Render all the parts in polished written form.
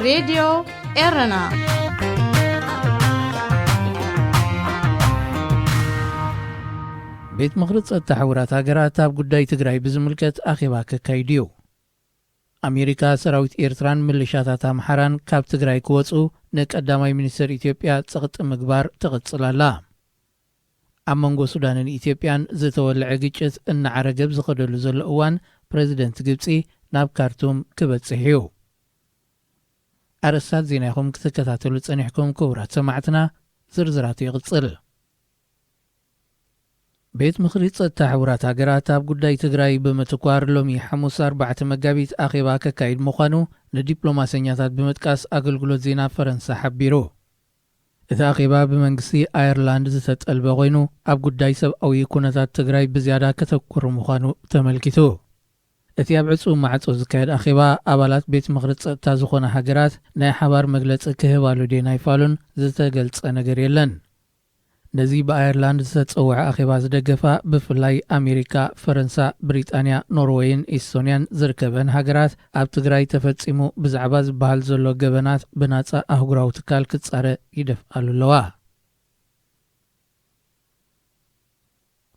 راديو إيرنا. ቤት ምክሪ ጸጥታ ሕቡራት ሃገራት ኣብ ጉዳይ ትግራይ ብዝምልከት ኣኼባ ከካይድዩ። ኣሜሪካ ሰራዊት ኤርትራን ምልሻታት ኣምሓራን ካብ ትግራይ ክወፁ ንቀዳማይ ሚኒስትር ኢትዮጵያ ጽቕጢ ምግባር ትቕጽላላ። ኣብ መንጎ ሱዳንን ኢትዮጵያን ዝተወልዐ ግጭት እናዓረገብ ዝኸደሉ ዘሎ እዋን ፕሬዚደንት ግብፂ ናብ ካርቱም ክበጽሕ እዩ። ኣርእስታት ዜናይኹም ክትከታተሉ ጸኒሕኩም ክቡራት ሰማዕትና፣ ዝርዝራቱ ይቕጽል። ቤት ምክሪ ጸጥታ ሕቡራት ሃገራት ኣብ ጉዳይ ትግራይ ብምትኳር ሎሚ ሐሙስ 4 መጋቢት ኣኼባ ከካይድ ምዃኑ ንዲፕሎማሰኛታት ብምጥቃስ ኣገልግሎት ዜና ፈረንሳ ሓቢሩ። እቲ ኣኼባ ብመንግስቲ ኣየርላንድ ዝተጠልበ ኮይኑ ኣብ ጉዳይ ሰብኣዊ ኩነታት ትግራይ ብዝያዳ ከተኩር ምዃኑ ተመልኪቱ። እቲ ኣብ ዕፁብ ማዕጾ ዝካየድ ኣኼባ ኣባላት ቤት ምክሪ ጸጥታ ዝኾነ ሃገራት ናይ ሓባር መግለጺ ክህባሉ ዴና ይፋሉን ዝተገልጸ ነገር የለን። ነዚ በአየርላንድ ዝተጸውዐ ኣኼባ ዝደገፋ ብፍላይ ኣሜሪካ፣ ፈረንሳ፣ ብሪጣንያ፣ ኖርዌይን ኤስቶንያን ዝርከበን ሃገራት ኣብ ትግራይ ተፈጺሙ ብዛዕባ ዝበሃል ዘሎ ገበናት ብናጻ ኣህጉራዊ ትካል ክጻረ ይደፍኣሉ ኣለዋ።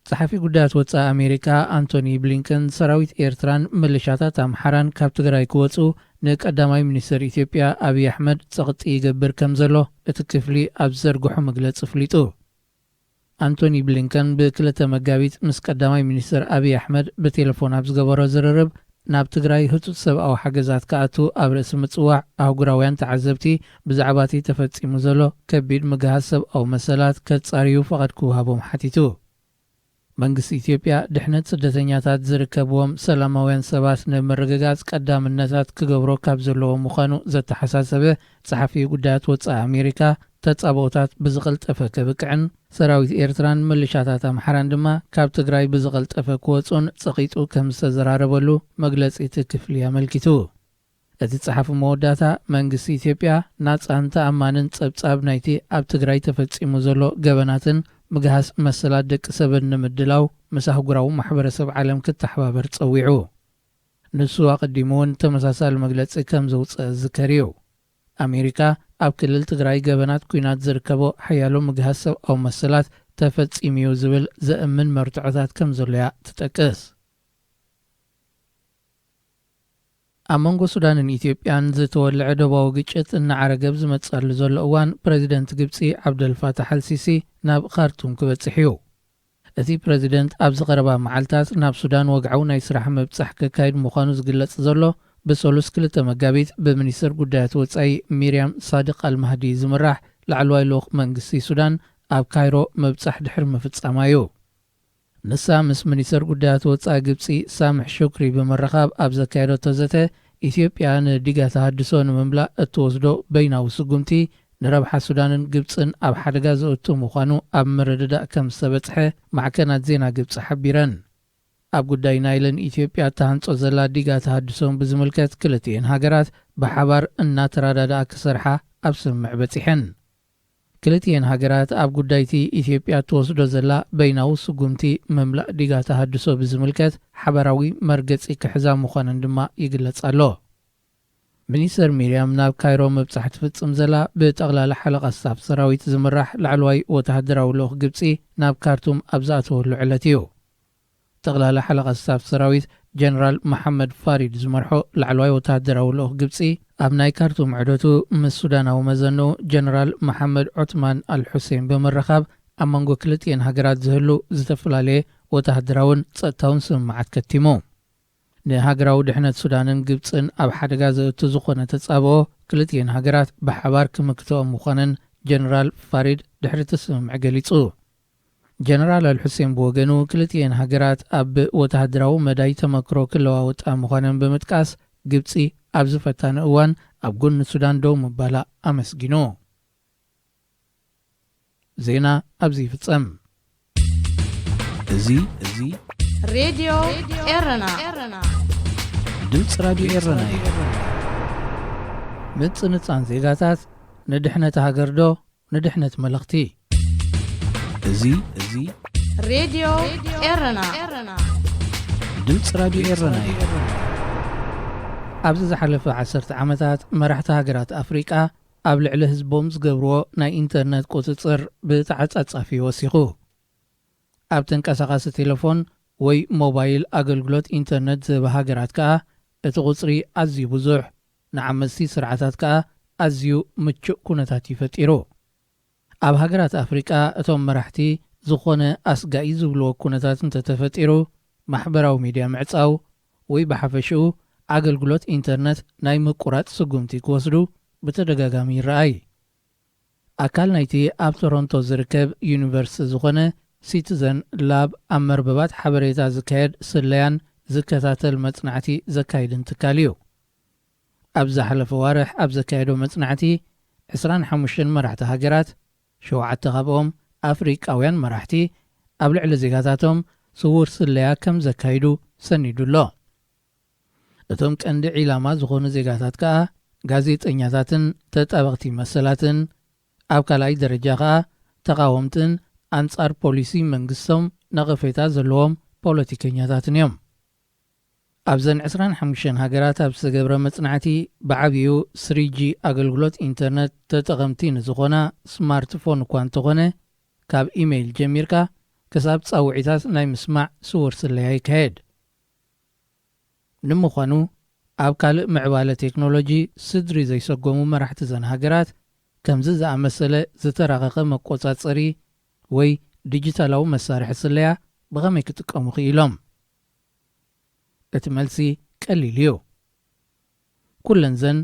ጸሓፊ ጉዳያት ወጻኢ ኣሜሪካ አንቶኒ ብሊንከን ሰራዊት ኤርትራን ምልሻታት ኣምሓራን ካብ ትግራይ ክወፁ ንቀዳማይ ሚኒስትር ኢትዮጵያ ኣብይ ኣሕመድ ጸቕጢ ይገብር ከም ዘሎ እቲ ክፍሊ ኣብ ዘርግሖ መግለጺ ፍሊጡ። አንቶኒ ብሊንከን ብክልተ መጋቢት ምስ ቀዳማይ ሚኒስትር ኣብይ ኣሕመድ ብቴሌፎን ኣብ ዝገበሮ ዝርርብ ናብ ትግራይ ህፁፅ ሰብኣዊ ሓገዛት ከኣቱ ኣብ ርእሲ ምጽዋዕ ኣህጉራውያን ተዓዘብቲ ብዛዕባ እቲ ተፈጺሙ ዘሎ ከቢድ ምግሃዝ ሰብኣዊ መሰላት ከጻርዩ ፈቐድ ክውሃቦም ሓቲቱ። መንግስቲ ኢትዮጵያ ድሕነት ስደተኛታት ዝርከብዎም ሰላማውያን ሰባት ንምርግጋጽ ቀዳምነታት ክገብሮ ካብ ዘለዎ ምዃኑ ዘተሓሳሰበ ጸሓፊ ጉዳያት ወጻኢ ኣሜሪካ ተጻብኦታት ብዝቐልጠፈ ከብቅዕን ሰራዊት ኤርትራን ምልሻታት ኣምሓራን ድማ ካብ ትግራይ ብዝቐልጠፈ ክወፁን ጸቒጡ ከም ዝተዘራረበሉ መግለጺ እቲ ክፍሊ ኣመልኪቱ። እቲ ጸሓፊ መወዳእታ መንግስቲ ኢትዮጵያ ናጻን ተኣማንን ጸብጻብ ናይቲ ኣብ ትግራይ ተፈጺሙ ዘሎ ገበናትን ምግሃስ መሰላት ደቂ ሰብን ንምድላው ምስ ኣህጉራዊ ማሕበረሰብ ዓለም ክተሓባበር ጸዊዑ። ንሱ ኣቐዲሙ እውን ተመሳሳሊ መግለጺ ከም ዘውፅአ ዝከር እዩ። ኣሜሪካ ኣብ ክልል ትግራይ ገበናት ኩናት ዝርከቦ ሓያሎ ምግሃስ ሰብኣዊ መሰላት ተፈጺሙ እዩ ዝብል ዘእምን መርትዖታት ከም ዘለያ ትጠቅስ። ኣብ መንጎ ሱዳንን ኢትዮጵያን ዝተወልዐ ደባዊ ግጭት እናዓረገብ ዝመጻሉ ዘሎ እዋን ፕሬዚደንት ግብፂ ዓብደልፋታሕ አልሲሲ ናብ ካርቱም ክበጽሕ እዩ። እቲ ፕሬዚደንት ኣብ ዝቐረባ መዓልታት ናብ ሱዳን ወግዓዊ ናይ ስራሕ ምብጻሕ ከካይድ ምዃኑ ዝግለጽ ዘሎ ብሰሉስ 2 መጋቢት ብሚኒስትር ጉዳያት ወጻኢ ሚርያም ሳድቅ አልማህዲ ዝምራሕ ላዕለዋይ ልኡኽ መንግስቲ ሱዳን ኣብ ካይሮ ምብጻሕ ድሕሪ ምፍጻማ እዩ። ንሳ ምስ ሚኒስትር ጉዳያት ወጻኢ ግብፂ ሳምሕ ሹክሪ ብምርኻብ ኣብ ዘካየደቶ ዘተ ኢትዮጵያ ንዲጋ ተሃድሶ ንምምላእ እትወስዶ በይናዊ ስጉምቲ ንረብሓ ሱዳንን ግብፅን ኣብ ሓደጋ ዘእቱ ምዃኑ ኣብ ምርድዳእ ከም ዝተበጽሐ ማዕከናት ዜና ግብፂ ሓቢረን። ኣብ ጉዳይ ናይልን ኢትዮጵያ ተሃንጾ ዘላ ዲጋ ተሃድሶን ብዝምልከት ክልቲአን ሃገራት ብሓባር እናተራዳድኣ ክሰርሓ ኣብ ስምምዕ በጺሐን። ክልቲአን ሃገራት ኣብ ጉዳይቲ ኢትዮጵያ ትወስዶ ዘላ በይናዊ ስጉምቲ መምላእ ዲጋ ተሃድሶ ብዝምልከት ሓበራዊ መርገጺ ክሕዛ ምዃነን ድማ ይግለጽ ኣሎ። ሚኒስትር ሚርያም ናብ ካይሮ ምብጻሕ ትፍጽም ዘላ ብጠቕላላ ሓለቓ ስታፍ ሰራዊት ዝምራሕ ላዕለዋይ ወተሃደራዊ ልኡኽ ግብፂ ናብ ካርቱም ኣብ ዝኣተወሉ ዕለት እዩ። ጠቕላላ ሓለቓ ስታፍ ሰራዊት ጀነራል መሐመድ ፋሪድ ዝመርሖ ላዕለዋይ ወተሃደራዊ ልኡኽ ግብፂ ኣብ ናይ ካርቱም ዕደቱ ምስ ሱዳናዊ መዘኑ ጀነራል መሐመድ ዑትማን አልሑሴን ብምርኻብ ኣብ መንጎ ክልቲአን ሃገራት ዝህሉ ዝተፈላለየ ወተሃደራውን ጸጥታውን ስምምዓት ከቲሙ። ንሃገራዊ ድሕነት ሱዳንን ግብፅን ኣብ ሓደጋ ዘእቱ ዝኾነ ተጻብኦ ክልቲአን ሃገራት ብሓባር ክምክትኦም ምዃነን ጀነራል ፋሪድ ድሕሪ እቲ ስምምዕ ገሊጹ። ጀነራል አልሑሴን ብወገኑ ክልቲአን ሃገራት ኣብ ወተሃደራዊ መዳይ ተመክሮ ክለዋወጣ ምዃነን ብምጥቃስ ግብፂ ኣብ ዝፈታነ እዋን ኣብ ጎኒ ሱዳን ደው ምባላ ኣመስጊኑ። ዜና ኣብዚ ይፍጸም። እዚ راديو إيرنا ድምፂ ራድዮ ኤረና እዩ። ምጽንጻን ዜጋታት ንድሕነት ሃገር ዶ ንድሕነት መልእኽቲ። እዚ راديو إيرنا ድምፂ ራድዮ ኤረና እዩ። ኣብዚ ዝሓለፈ 10 ዓመታት መራሕቲ ሃገራት ኣፍሪቃ ኣብ ልዕሊ ህዝቦም ዝገብርዎ ናይ ኢንተርነት ቁፅፅር ብተዓጻጻፊ ወሲኹ። ኣብ ተንቀሳቓሲ ቴሌፎን ወይ ሞባይል ኣገልግሎት ኢንተርነት ዝህባ ሃገራት ከኣ እቲ ቁፅሪ ኣዝዩ ብዙሕ፣ ንዓመፅቲ ስርዓታት ከኣ ኣዝዩ ምቹእ ኩነታት ይፈጢሩ። ኣብ ሃገራት ኣፍሪቃ እቶም መራሕቲ ዝኾነ ኣስጋኢ ዝብልዎ ኩነታት እንተተፈጢሩ ማሕበራዊ ሚድያ ምዕጻው ወይ ብሓፈሽኡ ኣገልግሎት ኢንተርነት ናይ ምቁራፅ ስጉምቲ ክወስዱ ብተደጋጋሚ ይረኣይ። ኣካል ናይቲ ኣብ ቶሮንቶ ዝርከብ ዩኒቨርሲቲ ዝኾነ ሲቲዘን ላብ ኣብ መርበባት ሓበሬታ ዝካየድ ስለያን ዝከታተል መጽናዕቲ ዘካይድን ትካል እዩ። ኣብ ዝሓለፈ ዋርሕ ኣብ ዘካየዶ መጽናዕቲ 25 መራሕቲ ሃገራት 7 ካብኦም ኣፍሪቃውያን መራሕቲ ኣብ ልዕሊ ዜጋታቶም ስውር ስለያ ከም ዘካይዱ ሰኒዱሎ። እቶም ቀንዲ ዒላማ ዝኾኑ ዜጋታት ከኣ ጋዜጠኛታትን ተጣበቕቲ መሰላትን፣ ኣብ ካልኣይ ደረጃ ከኣ ተቃወምትን ኣንጻር ፖሊሲ መንግስቶም ነቐፌታ ዘለዎም ፖለቲከኛታትን እዮም። ኣብዘን 25 ሃገራት ኣብ ዝተገብረ መጽናዕቲ ብዓብዩ 3G ኣገልግሎት ኢንተርነት ተጠቐምቲ ንዝኾና ስማርትፎን እኳ እንተኾነ ካብ ኢሜይል ጀሚርካ ክሳብ ጻውዒታት ናይ ምስማዕ ስውር ስለያ ይካየድ። ንምዃኑ ኣብ ካልእ ምዕባለ ቴክኖሎጂ ስድሪ ዘይሰጎሙ መራሕቲ ዘን ሃገራት ከምዚ ዝኣመሰለ ዝተራቐቐ መቆጻጸሪ ወይ ዲጂታላዊ መሳርሒ ስለያ ብኸመይ ክጥቀሙ ክኢሎም? እቲ መልሲ ቀሊል እዩ። ኩለን ዘን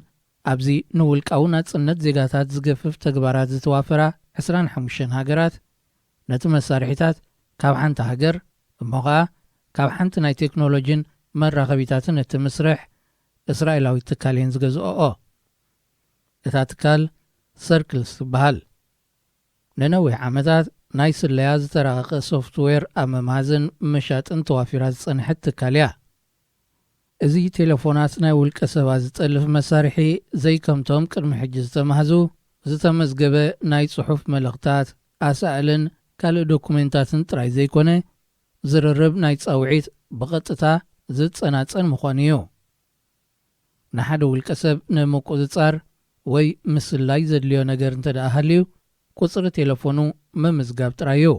ኣብዚ ንውልቃዊ ናጽነት ዜጋታት ዝገፍፍ ተግባራት ዝተዋፈራ 25 ሃገራት ነቲ መሳርሒታት ካብ ሓንቲ ሃገር እሞ ኸኣ ካብ ሓንቲ ናይ ቴክኖሎጂን መራኸቢታትን እትምስርሕ እስራኤላዊ ትካል እየን ዝገዝኦኦ። እታ ትካል ሰርክልስ ትበሃል። ንነዊሕ ዓመታት ናይ ስለያ ዝተራቐቐ ሶፍትዌር ኣብ መምሃዝን መሻጥን ተዋፊራ ዝጸንሐት ትካል እያ። እዚ ቴሌፎናት ናይ ውልቀ ሰባት ዝጠልፍ መሳርሒ ዘይከምቶም ቅድሚ ሕጂ ዝተማህዙ ዝተመዝገበ ናይ ጽሑፍ መልእኽታት፣ ኣሳእልን ካልእ ዶኩሜንታትን ጥራይ ዘይኮነ ዝርርብ ናይ ጻውዒት ብቐጥታ ዝጸናጸን ምዃኑ እዩ። ንሓደ ውልቀ ሰብ ንምቁፅጻር ወይ ምስላይ ዘድልዮ ነገር እንተደኣ ሃልዩ ቁፅሪ ቴሌፎኑ ምምዝጋብ ጥራይ እዩ።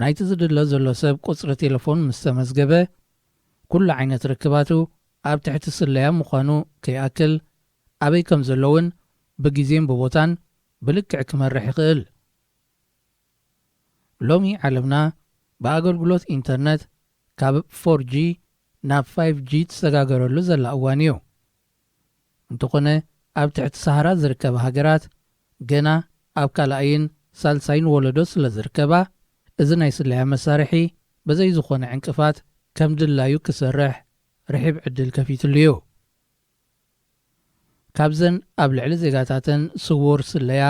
ናይቲ ዝድሎ ዘሎ ሰብ ቁፅሪ ቴሌፎን ምስ ተመዝገበ ኩሉ ዓይነት ርክባቱ ኣብ ትሕቲ ስለያ ምዃኑ ከይኣክል ኣበይ ከም ዘለውን ብጊዜን ብቦታን ብልክዕ ክመርሕ ይኽእል። ሎሚ ዓለምና ብኣገልግሎት ኢንተርነት ካብ 4G ናብ 5G ተሰጋገረሉ ዘላ እዋን እዩ። እንተኾነ ኣብ ትሕቲ ሰሃራ ዝርከባ ሃገራት ገና ኣብ ካልኣይን ሳልሳይን ወለዶ ስለ ዝርከባ እዚ ናይ ስለያ መሳርሒ በዘይ ዝኾነ ዕንቅፋት ከም ድላዩ ክሰርሕ ርሒብ ዕድል ከፊትሉ እዩ። ካብዘን ኣብ ልዕሊ ዜጋታትን ስውር ስለያ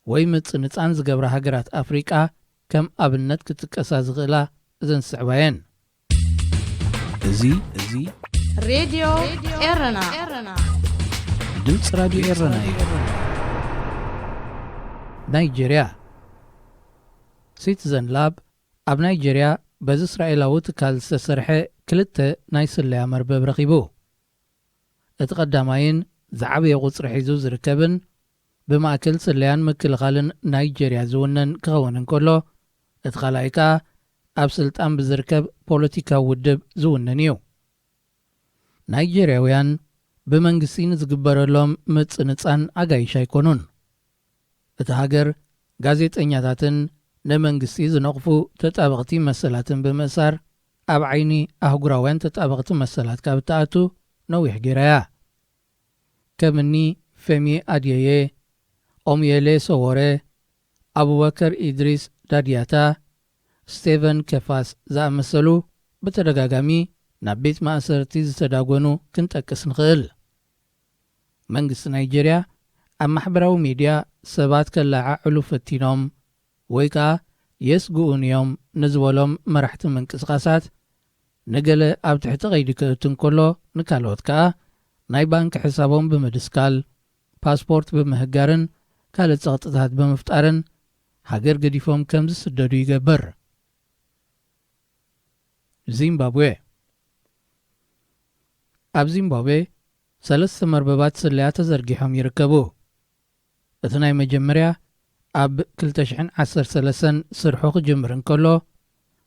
ወይ ምጽንጻን ዝገብራ ሃገራት ኣፍሪቃ ከም ኣብነት ክትጥቀሳ ዝኽእላ እዘን ዝስዕባየን። እዚ ሬድዮ ኤረና ድምፂ ራድዮ ኤረና እዩ። ናይጀርያ ሲቲዘን ላብ ኣብ ናይጀርያ በዚ እስራኤላዊ ትካል ዝተሰርሐ 2 ናይ ስለያ መርበብ ረኺቡ። እቲ ቀዳማይን ዝዓበየ ቁፅሪ ሒዙ ዝርከብን ብማእከል ስለያን ምክልኻልን ናይጀርያ ዝውነን ክኸውን እንከሎ እቲ ካልኣይ ከኣ ኣብ ስልጣን ብዝርከብ ፖለቲካዊ ውድብ ዝውነን እዩ። ናይጀርያውያን ብመንግስቲ ንዝግበረሎም ምጽንጻን ኣጋይሽ ኣይኮኑን። እቲ ሃገር ጋዜጠኛታትን ንመንግስቲ ዝነቕፉ ተጣበቕቲ መሰላትን ብምእሳር ኣብ ዓይኒ ኣህጉራውያን ተጣበቕቲ መሰላት ካብ እትኣቱ ነዊሕ ጌራያ። ከምኒ ፌሚ ኣድየየ፣ ኦምየሌ ሶወሬ፣ ኣቡበከር ኢድሪስ ዳድያታ፣ ስቴቨን ከፋስ ዝኣመሰሉ ብተደጋጋሚ ናብ ቤት ማእሰርቲ ዝተዳጎኑ ክንጠቅስ ንኽእል። መንግስቲ ናይጀርያ ኣብ ማሕበራዊ ሚድያ ሰባት ከላዓዕሉ ፈቲኖም ወይ ከዓ የስግኡን እዮም ንዝበሎም መራሕቲ ምንቅስቓሳት ንገለ ኣብ ትሕቲ ቐይዲ ክእቱ እንከሎ ንካልኦት ከዓ ናይ ባንኪ ሕሳቦም ብምድስካል ፓስፖርት ብምህጋርን ካልእ ጸቕጥታት ብምፍጣርን ሃገር ገዲፎም ከም ዝስደዱ ይገብር። ዚምባብዌ ኣብ ዚምባብዌ 3 መርበባት ስለያ ተዘርጊሖም ይርከቡ። እቲ ናይ መጀመርያ ኣብ 2013 ስርሑ ክጅምር እንከሎ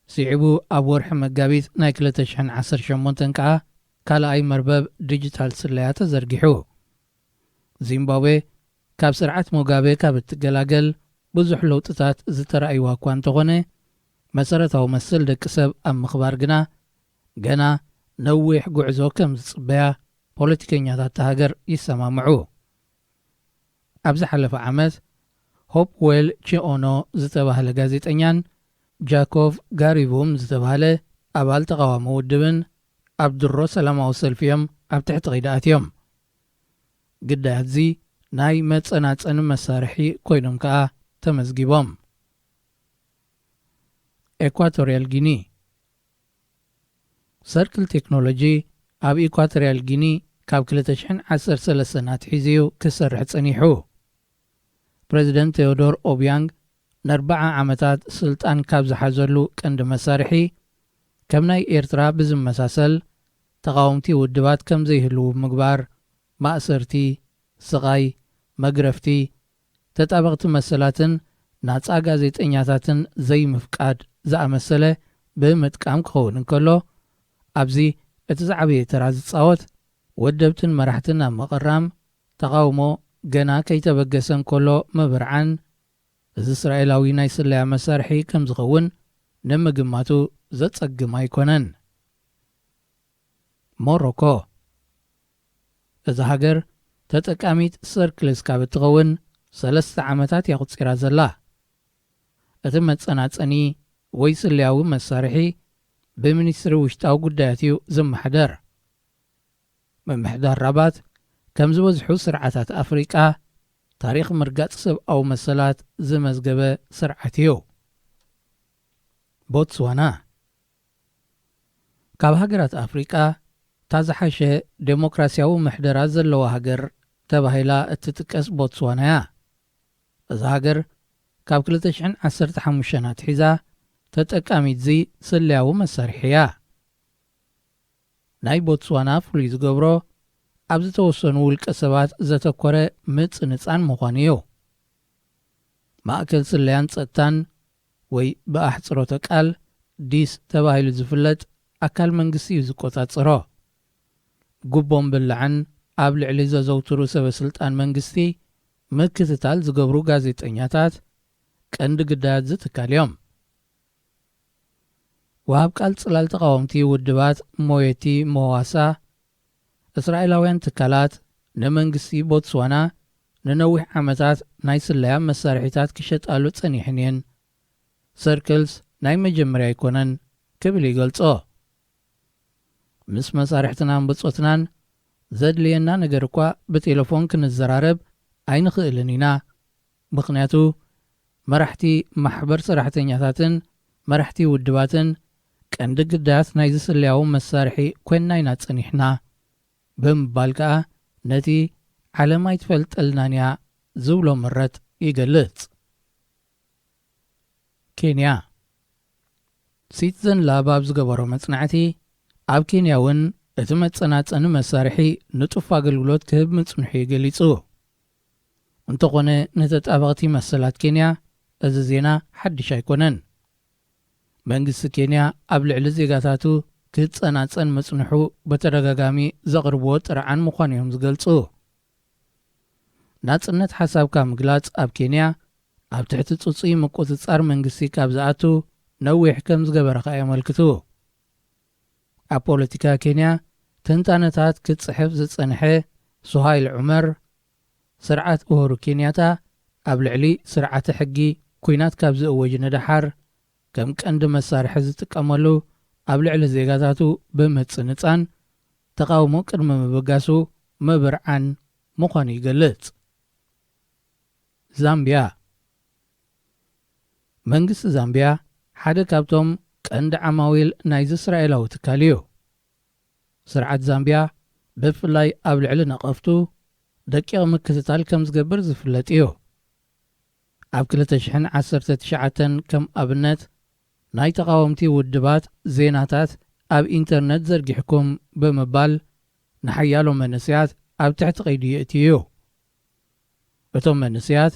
ሲዒቡ ኣብ ወርሒ መጋቢት ናይ 2018 ከዓ ካልኣይ መርበብ ዲጂታል ስለያ ተዘርጊሑ። ዚምባብዌ ካብ ስርዓት ሙጋቤ ካብ እትገላገል ብዙሕ ለውጥታት ዝተረኣይዋ እኳ እንተኾነ መሰረታዊ መሰል ደቂ ሰብ ኣብ ምኽባር ግና ገና ነዊሕ ጉዕዞ ከም ዝጽበያ ፖለቲከኛታት ሃገር ይሰማምዑ። ኣብ ዝሓለፈ ዓመት ሆፕዌል ቺኦኖ ዝተባህለ ጋዜጠኛን ጃኮቭ ጋሪቡም ዝተባህለ ኣባል ተቃዋሚ ውድብን ኣብ ድሮ ሰላማዊ ሰልፊ እዮም ኣብ ትሕቲ ቂዳኣት እዮም። ግዳያት እዚ ናይ መጸናጸኒ መሳርሒ ኮይኖም ከዓ ተመዝጊቦም። ኤኳቶሪያል ጊኒ ሰርክል ቴክኖሎጂ ኣብ ኢኳቶሪያል ጊኒ ካብ 2013 ናትሒዝዩ ክሰርሕ ጸኒሑ። ፕሬዚደንት ቴዎዶር ኦቢያንግ ን40 ዓመታት ስልጣን ካብ ዝሓዘሉ ቀንዲ መሳርሒ ከም ናይ ኤርትራ ብዝመሳሰል ተቃወምቲ ውድባት ከም ዘይህልው ምግባር፣ ማእሰርቲ፣ ስቓይ፣ መግረፍቲ፣ ተጣበቕቲ መሰላትን ናጻ ጋዜጠኛታትን ዘይምፍቃድ ዝኣመሰለ ብምጥቃም ክኸውን እንከሎ ኣብዚ እቲ ዝዓበየ ተራ ዝጻወት ወደብትን መራሕትን ኣብ መቐራም ተቃውሞ ገና ከይተበገሰ እንከሎ መብርዓን እዚ እስራኤላዊ ናይ ስለያ መሳርሒ ከም ዝኸውን ንምግማቱ ዘጸግም ኣይኮነን። ሞሮኮ እዚ ሃገር ተጠቃሚት ሰርክልስ ካብ እትኸውን 3 ዓመታት ያቁፂራ ዘላ። እቲ መጸናጸኒ ወይ ስለያዊ መሳርሒ ብሚኒስትሪ ውሽጣዊ ጉዳያት እዩ ዝመሓደር። ምምሕዳር ራባት ከም ዝበዝሑ ስርዓታት ኣፍሪቃ ታሪኽ ምርጋጽ ሰብኣዊ መሰላት ዝመዝገበ ስርዓት እዩ። ቦትስዋና ካብ ሃገራት ኣፍሪቃ ታዝሓሸ ዴሞክራሲያዊ ምሕደራት ዘለዋ ሃገር ተባሂላ እትጥቀስ ቦትስዋና እያ። እዛ ሃገር ካብ 2015 ናትሒዛ ተጠቃሚት ዚ ስለያዊ መሳርሒ እያ። ናይ ቦትስዋና ፍሉይ ዝገብሮ ኣብ ዝተወሰኑ ውልቀ ሰባት ዘተኮረ ምጽንጻን ምዃኑ እዩ። ማእከል ስለያን ጸጥታን ወይ ብኣሕጽሮተ ቃል ዲስ ተባሂሉ ዝፍለጥ ኣካል መንግስቲ እዩ ዝቆጻጽሮ። ጉቦም ብልዕን ኣብ ልዕሊ ዘዘውትሩ ሰበስልጣን መንግስቲ ምክትታል ዝገብሩ ጋዜጠኛታት ቀንዲ ግዳያት ዝትካል እዮም። ወሃብ ቃል ጽላል ተቃወምቲ ውድባት ሞየቲ መዋሳ እስራኤላውያን ትካላት ንመንግስቲ ቦትስዋና ንነዊሕ ዓመታት ናይ ስለያ መሳርሒታት ክሸጣሉ ጸኒሐን እየን፣ ሰርክልስ ናይ መጀመርያ ኣይኮነን ክብል ይገልጾ። ምስ መሳርሕትናን ብጾትናን ዘድልየና ነገር እኳ ብቴሌፎን ክንዘራረብ ኣይንኽእልን ኢና፣ ምኽንያቱ መራሕቲ ማሕበር ሰራሕተኛታትን መራሕቲ ውድባትን ቀንዲ ግዳያት ናይ ዝስለያዊ መሳርሒ ኮይንና ኢና ጸኒሕና ብምባል ከዓ ነቲ ዓለም ኣይትፈልጠልናን እያ ዝብሎ ምረት ይገልጽ። ኬንያ ሲቲዘን ላብ ኣብ ዝገበሮ መጽናዕቲ ኣብ ኬንያ እውን እቲ መጸናጸኒ መሳርሒ ንጡፍ ኣገልግሎት ክህብ ምጽንሑ ገሊጹ። እንተኾነ ንተጣበቕቲ መሰላት ኬንያ እዚ ዜና ሓድሽ ኣይኮነን። መንግስቲ ኬንያ ኣብ ልዕሊ ዜጋታቱ ክጸናጸን መጽንሑ በተደጋጋሚ ዘቕርብዎ ጥርዓን ምዃኑ እዮም ዝገልጹ። ናጽነት ሓሳብካ ምግላጽ ኣብ ኬንያ ኣብ ትሕቲ ጽጹይ ምቁጽጻር መንግስቲ ካብ ዝኣቱ ነዊሕ ከም ዝገበረኻ የመልክቱ። ኣብ ፖለቲካ ኬንያ ትንታነታት ክትጽሕፍ ዝጸንሐ ሱሃይል ዑመር ስርዓት ኡሁሩ ኬንያታ ኣብ ልዕሊ ስርዓተ ሕጊ ኩናት ካብ ዝእወጅ ንድሓር ከም ቀንዲ መሳርሒ ዝጥቀመሉ ኣብ ልዕሊ ዜጋታቱ ብምጽንጻን ተቃውሞ ቅድሚ ምብጋሱ መብርዓን ምዃኑ ይገልጽ። ዛምቢያ መንግስቲ ዛምቢያ ሓደ ካብቶም ቀንዲ ዓማዊል ናይ እስራኤላዊ ትካል እዩ። ስርዓት ዛምቢያ ብፍላይ ኣብ ልዕሊ ነቐፍቱ ደቂቕ ምክትታል ከም ዝገብር ዝፍለጥ እዩ። ኣብ 2019 ከም ኣብነት ናይ ተቃወምቲ ውድባት ዜናታት ኣብ ኢንተርነት ዘርጊሕኩም ብምባል ንሓያሎም መንስያት ኣብ ትሕቲ ቀይዲ የእትዩ። እቶም መንስያት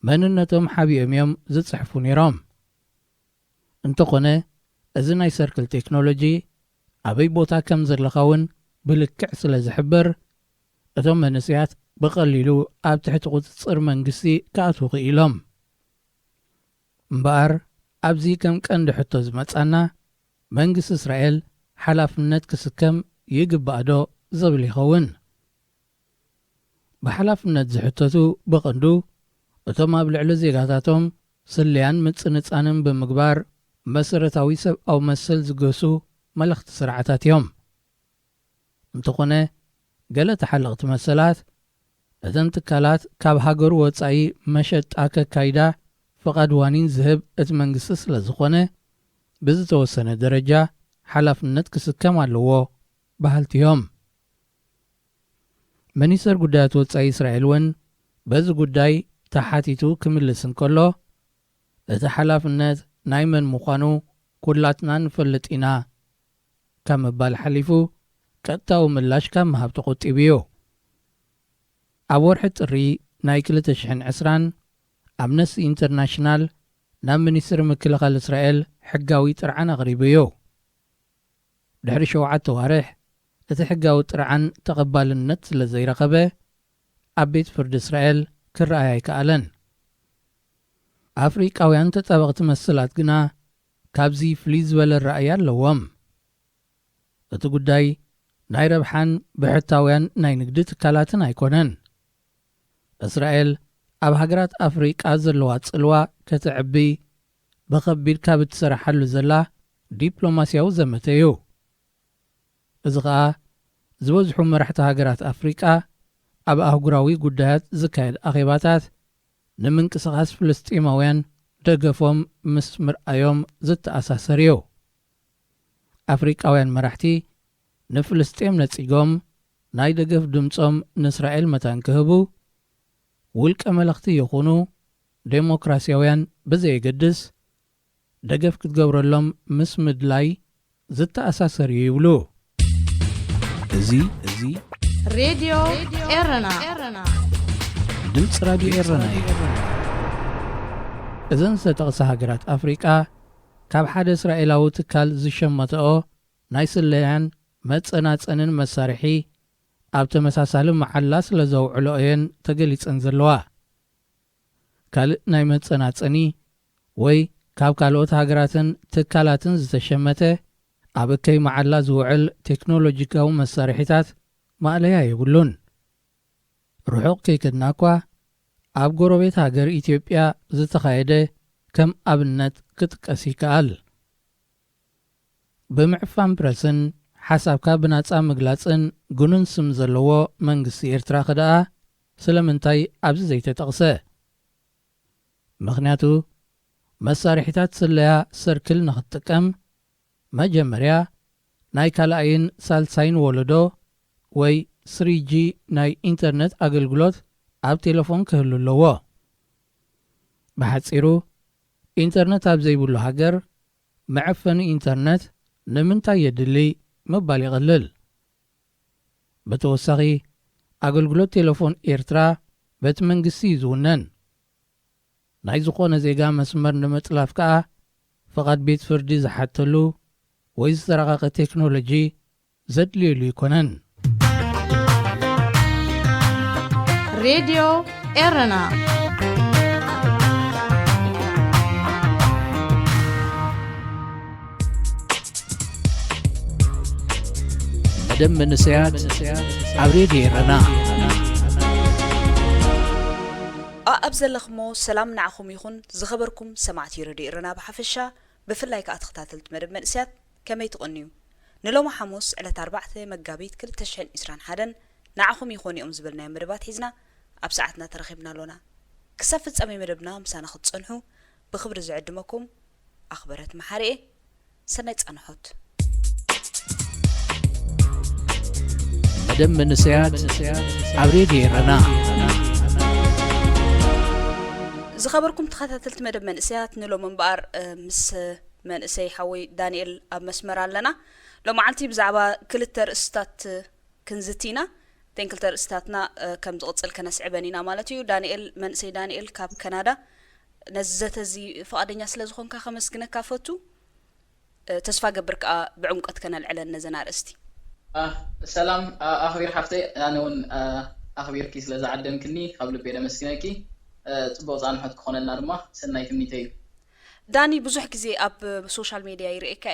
መንነቶም ሓቢኦም እዮም ዝጽሕፉ ነይሮም። እንተኾነ እዚ ናይ ሰርክል ቴክኖሎጂ ኣበይ ቦታ ከም ዘለኻውን ብልክዕ ስለ ዝሕብር እቶም መንስያት ብቐሊሉ ኣብ ትሕቲ ቁፅፅር መንግስቲ ክኣትዉ ክኢሎም። እምበኣር ኣብዚ ከም ቀንዲ ሕቶ ዝመጻና መንግስቲ እስራኤል ሓላፍነት ክስከም ይግባእ ዶ ዝብል ይኸውን። ብሓላፍነት ዝሕተቱ ብቐንዱ እቶም ኣብ ልዕሊ ዜጋታቶም ስልያን ምጽንጻንን ብምግባር መሰረታዊ ሰብኣዊ መሰል ዝገሱ መልእኽቲ ስርዓታት እዮም። እንተኾነ ገለ ተሓለቕቲ መሰላት እተን ትካላት ካብ ሃገሩ ወጻኢ መሸጣ ከካይዳ ፍቓድ ዋኒን ዝህብ እቲ መንግስቲ ስለ ዝኾነ ብዝተወሰነ ደረጃ ሓላፍነት ክስከም ኣለዎ ባህልቲ እዮም። ሚኒስተር ጉዳያት ወጻኢ እስራኤል እውን በዚ ጉዳይ ተሓቲቱ ክምልስ እንከሎ እቲ ሓላፍነት ናይ መን ምዃኑ ኩላትና ንፈልጥ ኢና ካብ ምባል ሓሊፉ ቀጥታዊ ምላሽ ካብ ምሃብ ተቆጢቡ እዩ። ኣብ ወርሒ ጥሪ ናይ 2020 ኣምነስቲ ኢንተርናሽናል ናብ ሚኒስትሪ ምክልኻል እስራኤል ሕጋዊ ጥርዓን ኣቕሪቡ እዩ። ድሕሪ 7 ዋርሕ እቲ ሕጋዊ ጥርዓን ተቐባልነት ስለ ዘይረኸበ ኣብ ቤት ፍርዲ እስራኤል ክረኣይ ኣይከኣለን። ኣፍሪቃውያን ተጠበቕቲ መስላት ግና ካብዚ ፍልይ ዝበለ ረኣይ ኣለዎም። እቲ ጉዳይ ናይ ረብሓን ብሕታውያን ናይ ንግዲ ትካላትን ኣይኮነን። እስራኤል ኣብ ሃገራት ኣፍሪቃ ዘለዋ ጽልዋ ከተዕቢ ብኸቢድ ካብ እትሰርሓሉ ዘላ ዲፕሎማስያዊ ዘመተ እዩ። እዚ ኸኣ ዝበዝሑ መራሕቲ ሃገራት ኣፍሪቃ ኣብ ኣህጉራዊ ጉዳያት ዝካየድ ኣኼባታት ንምንቅስቓስ ፍልስጢማውያን ደገፎም ምስ ምርኣዮም ዝተኣሳሰር እዩ። ኣፍሪቃውያን መራሕቲ ንፍልስጤም ነጺጎም ናይ ደገፍ ድምፆም ንእስራኤል መታን ክህቡ ውልቀ መልእኽቲ ይኹኑ ዴሞክራስያውያን ብዘየገድስ ደገፍ ክትገብረሎም ምስ ምድላይ ዝተኣሳሰር እዩ ይብሉ። እዚ ሬድዮ ኤረና ድምፂ ራድዮ ኤረና እዩ። እዘን ዝተጠቕሳ ሃገራት ኣፍሪቃ ካብ ሓደ እስራኤላዊ ትካል ዝሸመትኦ ናይ ስለያን መጸናጸንን መሳርሒ ኣብ ተመሳሳሊ መዓላ ስለ ዘውዕሎ እየን ተገሊጸን ዘለዋ። ካልእ ናይ መጸናጸኒ ወይ ካብ ካልኦት ሃገራትን ትካላትን ዝተሸመተ ኣብ እከይ መዓላ ዝውዕል ቴክኖሎጂካዊ መሳርሒታት ማእለያ የብሉን። ርሑቕ ከይከድና እኳ ኣብ ጎረቤት ሃገር ኢትዮጵያ ዝተኻየደ ከም ኣብነት ክጥቀስ ይከኣል። ብምዕፋን ፕረስን ሓሳብካ ብናጻ ምግላጽን ጉኑን ስም ዘለዎ መንግስቲ ኤርትራ ኸደኣ ስለምንታይ ኣብዚ ዘይተጠቕሰ? ምኽንያቱ መሳርሒታት ስለያ ሰርክል ንኽትጥቀም መጀመርያ ናይ ካልኣይን ሳልሳይን ወለዶ ወይ 3G ናይ ኢንተርኔት ኣገልግሎት ኣብ ቴሌፎን ክህሉ ኣለዎ። ብሓጺሩ ኢንተርኔት ኣብ ዘይብሉ ሃገር መዕፈኒ ኢንተርኔት ንምንታይ የድሊ ምባል ይቕልል። ብተወሳኺ ኣገልግሎት ቴሌፎን ኤርትራ በቲ መንግስቲ እዩ ዝውነን። ናይ ዝኾነ ዜጋ መስመር ንምጥላፍ ከዓ ፍቓድ ቤት ፍርዲ ዝሓተሉ ወይ ዝተረቐቐ ቴክኖሎጂ ዘድልየሉ ይኮነን። ሬድዮ ኤረና መደብ መንስያት ኣብ ሬድዮ ኤረና ኣብ ዘለኽሞ ሰላም ንዓኹም ይኹን ዝኸበርኩም ሰማዕቲ ሬድዮ ኤረና ብሓፈሻ ብፍላይ ከዓ ተኸታተልቲ መደብ መንስያት ከመይ ትቕንዩ? ንሎሚ ሐሙስ ዕለት 4 መጋቢት 2021 ንዓኹም ይኹን እዮም ዝብልናዮ መደባት ሒዝና ኣብ ሰዓትና ተረኺብና ኣለና። ክሳብ ፍጻሜ መደብና ምሳና ክትጸንሑ ብኽብሪ ዝዕድመኩም ኣኽበረት መሓሪኤ ሰናይ ጻንሖት። መደብ መንስያት ኣብ ሬድዮ ኤረና ዝኸበርኩም ተኸታተልቲ መደብ መንስያት ንሎም እምበኣር ምስ መንእሰይ ሓወይ ዳንኤል ኣብ መስመር ኣለና። ሎማዓልቲ ብዛዕባ ክልተ ርእስታት ክንዝቲና ተንክልተር ስታትና ከም ዝቕጽል ከነስዕበኒና ማለት እዩ ዳንኤል መንሰይ ዳንኤል ካብ ካናዳ ነዘተዚ ፈቃደኛ ስለ ዝኾንካ ከመስግነካ ፈቱ ተስፋ ገብር ከዓ ብዕምቀት ከነልዕለን ነዘና ርእስቲ ሰላም ኣኽቢር ሓፍተይ ኣነ እውን ኣኽቢርኪ ስለ ዝዓደምክኒ ካብ ልቤ ደመስግነኪ ጽቡቕ ፃንሖት ክኾነና ድማ ሰናይ ትምኒተይ እዩ ዳኒ ብዙሕ ግዜ ኣብ ሶሻል ሚድያ ይርኤካ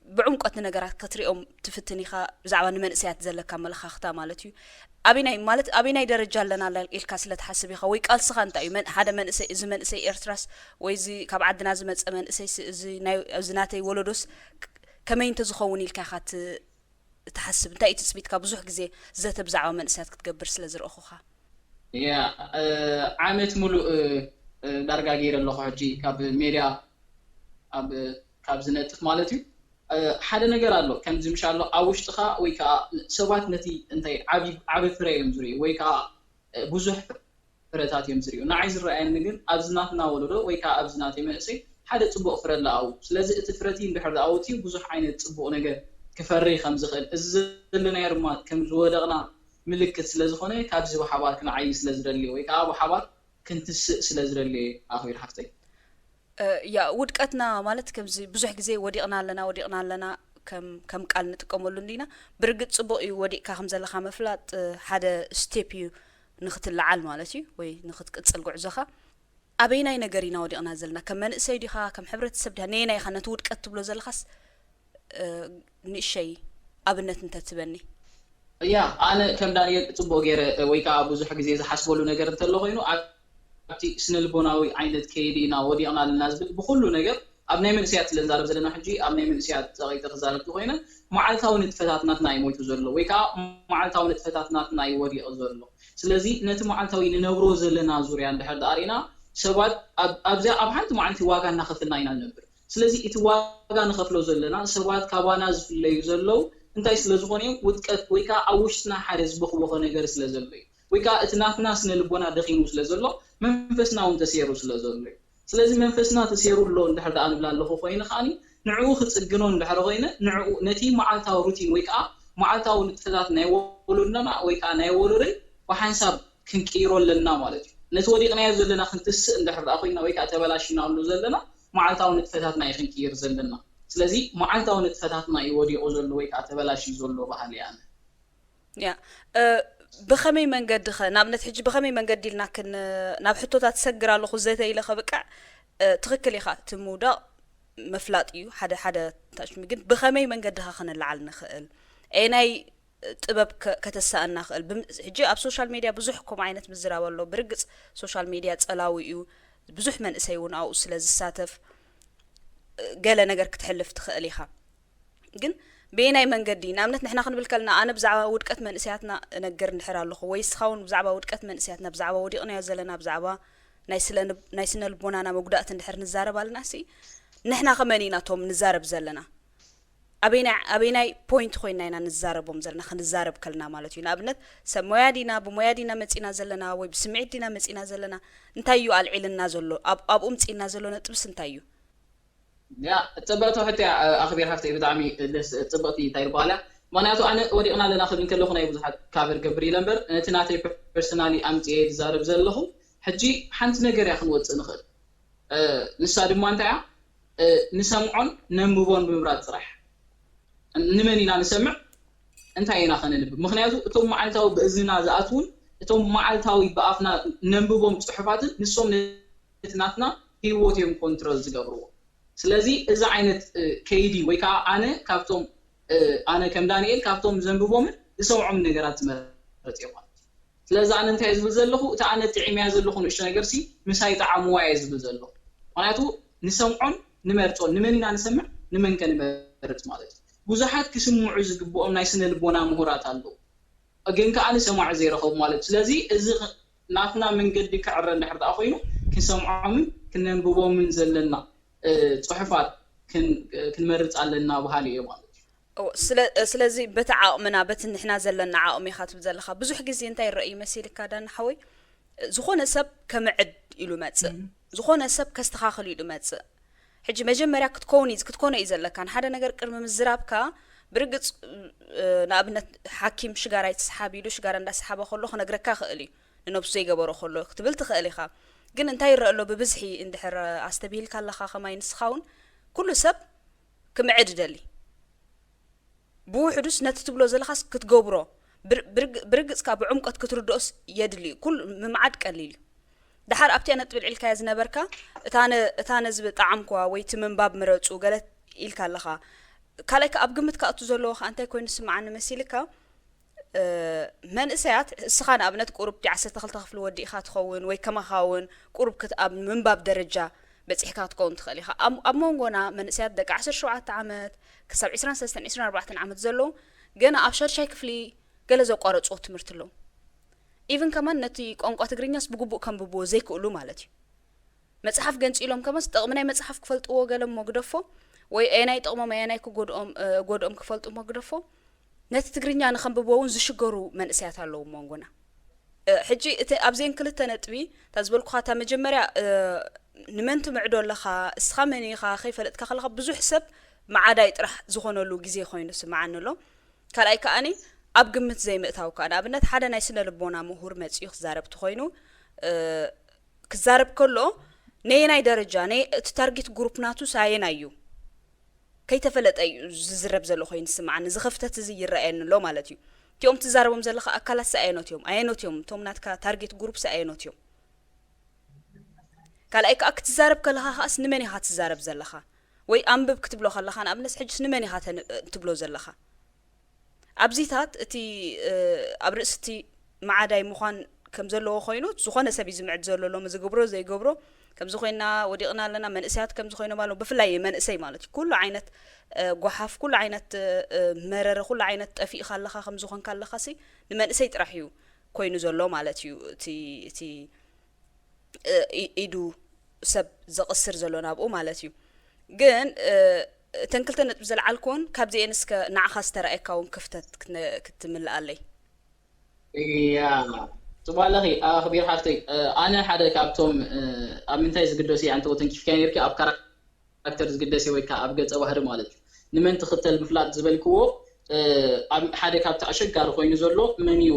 بعمقت نجارات كتريهم تفتنيخا زعما منسيات زلك ملخاختا مالتيو أبيناي درجة لنا الكاسلة تحسبي خوي قال سخان تايمن هذا من سي إرتراس ويزي كاب عدنا زمن سي ناي ولودوس كمين تزخوني الكاخات تحسب تاي تثبيت كابزوح جزي زات بزعما منسيات كتقبر سلازر أخوها يا عامت ملو درجة غير الله حجي كاب ميريا أب كاب زنت مالتيو حدا ነገር ኣሎ ከም ዝምሻሎ ኣውሽጥኻ ወይ ከዓ ሰባት ነቲ እንታይ ዓቢ ፍሬ እዮም ዝሪኡ ወይ ከዓ ብዙሕ ፍረታት እዮም ዝሪኡ ንዓይ ዝረኣየኒ ግን ኣብዝናትና ወለዶ ወይ ከዓ ኣብዝናተይ መንእሰይ ሓደ ጽቡቕ ፍረ ኣለኣው ስለዚ እቲ ፍረቲ እንድሕር ኣውቲ ብዙሕ ዓይነት ጽቡቕ ነገር ክፈሪ ከም ዝኽእል እዚ ዘለናይ ድማ ከም ዝወደቕና ምልክት ስለ ዝኾነ ካብዚ ብሓባር ክንዓይ ስለ ዝደልዩ ወይ ከዓ ብሓባር ክንትስእ ስለ ዝደልዩ ኣኽቢር ሓፍተይ يا ودكتنا مالت كم زي بزح جزء وديقنا لنا كم قال نتقملون لينا برجت صبوا وديك كخمسة لخمسة فلات هذا ستيبيو نخت العلم مالتي وي نخت كتصل جعزخة أبينا ينجرينا وديقنا زلنا كمان سيدي خا كم حبرت السبت هنينا يخنا تود كتب له زل خس نشي أبنت أنت تبني يا أنا كم دانيال صبوا غير ويكا بزح جزء حسبوا له نجار تلقينه أبتي سنل بناوي عينت كيدينا وديقنا للناس بخلو نجار أبناء من سيات لنزارب زلنا حجي أبناء من سيات زغيت خزارت لقينا معلتها ونتفتاتنا تناي مويتو زرلو ويكا معلتها ونتفتاتنا تناي ودي أزرلو سلازي نت معلتها ينورو زلنا زوريان بحر دارينا سبات أبزا أبحنت معلتي واقع نخفلنا ينا النبر سلازي إتواقع نخفلو زلنا سبات كابانا زفلي زلو انتاي سلازغوني ويكا أوشتنا حارس بخبخ نجار سلازلي ويكا اتنافنا سنلبونا دخينو سلازلو منفسنا ونتسيرو سلازلي سلازي منفسنا تسيرو اللو اندحر دقان بلا اللخو خوين خاني نعو ختصقنون اندحر غينا نعو نتي معالتاو روتين ويكا معالتاو نتفتات نايولونا ويكا نايولوري وحنساب كنكيرو لنا مالتي نتوديقنا يزلنا خنتسق اندحر دقاقوينا ويكا تبلاشينا اللو زلنا معالتاو نتفتات ناي خنكير زلنا سلازي معالتاو نتفتات ناي وديقو زلو ويكا تبلاشي زلو بحاليان يا بخمي من قد نابنت حج بخمي من قد لنا كن ناب حطوتات سجر على خزته إلى خبكع تغكلي خا تمودا مفلات يو حدا تاش مجد بخمي من قد خنا العلن خال أي تبب كتسألنا خال حجي أب سوشيال ميديا بزحكم عينت مزرعة والله برجس سوشيال ميديا تلاوي يو بزح من يسوون أو سلاز الساتف قال نجر كتحلف تخلي خا جن بيناي من قدين أمنت نحنا خن بالكلنا أنا بزعبة ودكت من إسياتنا نجر نحرر له خويس خون بزعبة ودكت من إسياتنا بزعبة وديقنا يزلنا بزعبة نايسنا البونا أنا موجودة نحر نزارب على ناسي نحنا خمانينا توم نزارب زلنا أبيناي بوينت خوينا نزارب ومزلنا خن نزارب كلنا مالتينا أبنت سمويادينا بمويادينا متينا زلنا وبسمعتنا متينا زلنا نتايو على العلنا زلو أب متينا زلو نتبس نتايو يا تبعتو حتى أخبير حفتي بدعمي تبعتي تايربالا معناته أنا وديقنا لنا خدين كلهم يبزحت كافر قبري لمبر نتناتي بيرسونالي أمتي زارب زلهم حجي حنت نجر يا خنوت نخل نساد ما أنت نسمعون نمبون بمرات صراح نمنينا نسمع أنت هنا خلينا نب مخنياتو توم معلتاو بإذننا زاتون توم معلتاو بقفنا نمبون صحفات نسوم نتناتنا هي وتيم كنترول زجبرو سلازي إذا عينت كيدي ويكا أنا كم دانيال كابتوم زنبوبهم يسوعوا من نجارات مرت يوم سلازي أنا أنت عايز بزلخو تعال تعيم عايز بزلخو إيش نجارسي مساي تعاموا عايز بزلخو معناته نسمعون نمرتون نمنينا نسمع نمن كان مرت مالت وزحات كسمع عز جبوهم نايسن البونا مهورات عنده أجن كأنا سمع زير خو مالت سلازي إذا نافنا من قد كعرّ نحرد أخوينه كسمعهم كنا نبوبهم من زلنا صحفات كنمرت علينا بهالي يوم سلازي بتعاقمنا بتن إحنا زلنا عاقمي خاطب زلخا بزح جزء أنت الرأي مسيرك كادن حوي زخون سب كمعد إلو ماتس زخون سب كاستخاخل إلو ماتس حج مجمرة كتكوني إذا لكان حدا نجر كرم مزراب كا برقص نابنت حكيم شجارة يتسحب يلو شجارة عند سحبه خلو خنا جركا خالي نبص يجبره خلو اختبلت خالي خا جن انتي رألو ببزحي عند حر استبيل كلا خا ما ينسخون كل سب كم عد دلي بو حدوس نتتبلو زل خاص كتجبره برقص كاب عمق كتردوس يدلي كل ممعد قليل دحر ابتي انا تبل الكاز نبركا تانا زب طعمكوا ويت من باب مرصو قالت الكا لخا كالك ابقمت كاتو زلو خا انت كوين سمعنا مسيلكا من اسيات سخان ابنت قرب دي 10 تخل ودي خا تخون وي كما خاون قرب كتاب من باب درجه بصحكا تكون تخلي خا امونغونا من اسيات دق 17 عامات كسب 20 24 عامات زلو جنا ابشر شي كفلي قال زو قرصو تمرتلو even كمان نتي قنقا تግርኛስ بغبو كم ببو زي كلو مالتي مصحف ገንጽሎም ከመስ ጠቅመናይ መጽሐፍ ክፈልጥዎ ገለም መግደፎ ወይ አይናይ ጠቅሞ ማያናይ ጎዶም ክፈልጡ መግደፎ ነቲ ትግርኛ ንኸንብበውን ዝሽገሩ መንእስያት አለው መንጎና ሕጂ እቲ ኣብዜን ክልተ ነጥቢ ታዝበልኩ ኻታ መጀመርያ ንመንት ምዕዶለኻ እስኻ መንይኻ ኸይፈለጥካ ኸለኻ ብዙሕ ሰብ ማዓዳይ ጥራሕ ዝኾነሉ ግዜ ኮይኑ ስማዓንሎ ካልኣይ ከኣኒ ኣብ ግምት ዘይምእታው ካና ኣብነት ሓደ ናይ ስነ ልቦና ምሁር መጽኡ ክዛረብ ተኾይኑ ክዛረብ ከሎ ነይናይ ደረጃ ነይ እቲ ታርጌት ግሩፕ ናቱ ሳይናዩ ከይተፈለጠይ ዝዝረብ ዘሎ ኮይኑ ስማዓን ዝኸፍተት እዚ ይረአየንሎ ማለት እዩ ቲኦም ትዛረቦም ዘለኻ ኣካላት ሳይኖትዮም ቶም ናትካ ታርጌት ግሩፕ ሳይኖትዮም ካልኣይ ከኣ ክትዛረብ ከለኻ ኻስ ንመን ኢኻ ትዛረብ ዘለኻ ወይ ኣንብብ ክትብሎ ከለኻ ንኣብነት ሕጅስ ንመን ኢኻ ትብሎ ዘለኻ ኣብዚታት እቲ ኣብ ርእስቲ ማዓዳይ ምዃን ከም ዘለዎ ኮይኑ ዝኾነ ሰብ ዝምዕድ ዘሎ ሎም ዝገብሮ ዘይገብሮ ከም ዝኾይና ወዲቕና ኣለና መንእሰያት ከም ዝኾይኖ ማለት ብፍላይ መንእሰይ ማለት ኩሉ ዓይነት ጓሓፍ ኩሉ ዓይነት መረረ ኩሉ ዓይነት ጠፊእ ካለኻ ከም ዝኾን ካለኻ ሲ ንመንእሰይ ጥራሕ እዩ ኮይኑ ዘሎ ማለት እዩ እቲ ኢዱ ሰብ ዘቕስር ዘሎ ናብኡ ማለት እዩ ግን ተንክልተ ነጥብ ዘለዓልኩን ካብዚአን እስከ ንዓኻ ዝተረኣየካውን ክፍተት ክትምልኣለይ ያ ጽባለኺ ኣኽቢር ሓፍተይ ኣነ ሓደ ካብቶም ኣብ ምንታይ ዝግደሲ አንተ ወተንኪፍካ ነርኪ ኣብ ካራክተር ዝግደሲ ወይ ከዓ ኣብ ገጸ ባህሪ ማለት እዩ ንመን ትኽተል ምፍላጥ ዝበልክዎ ኣብ ሓደ ካብቲ ኣሸጋሪ ኮይኑ ዘሎ መን እዩ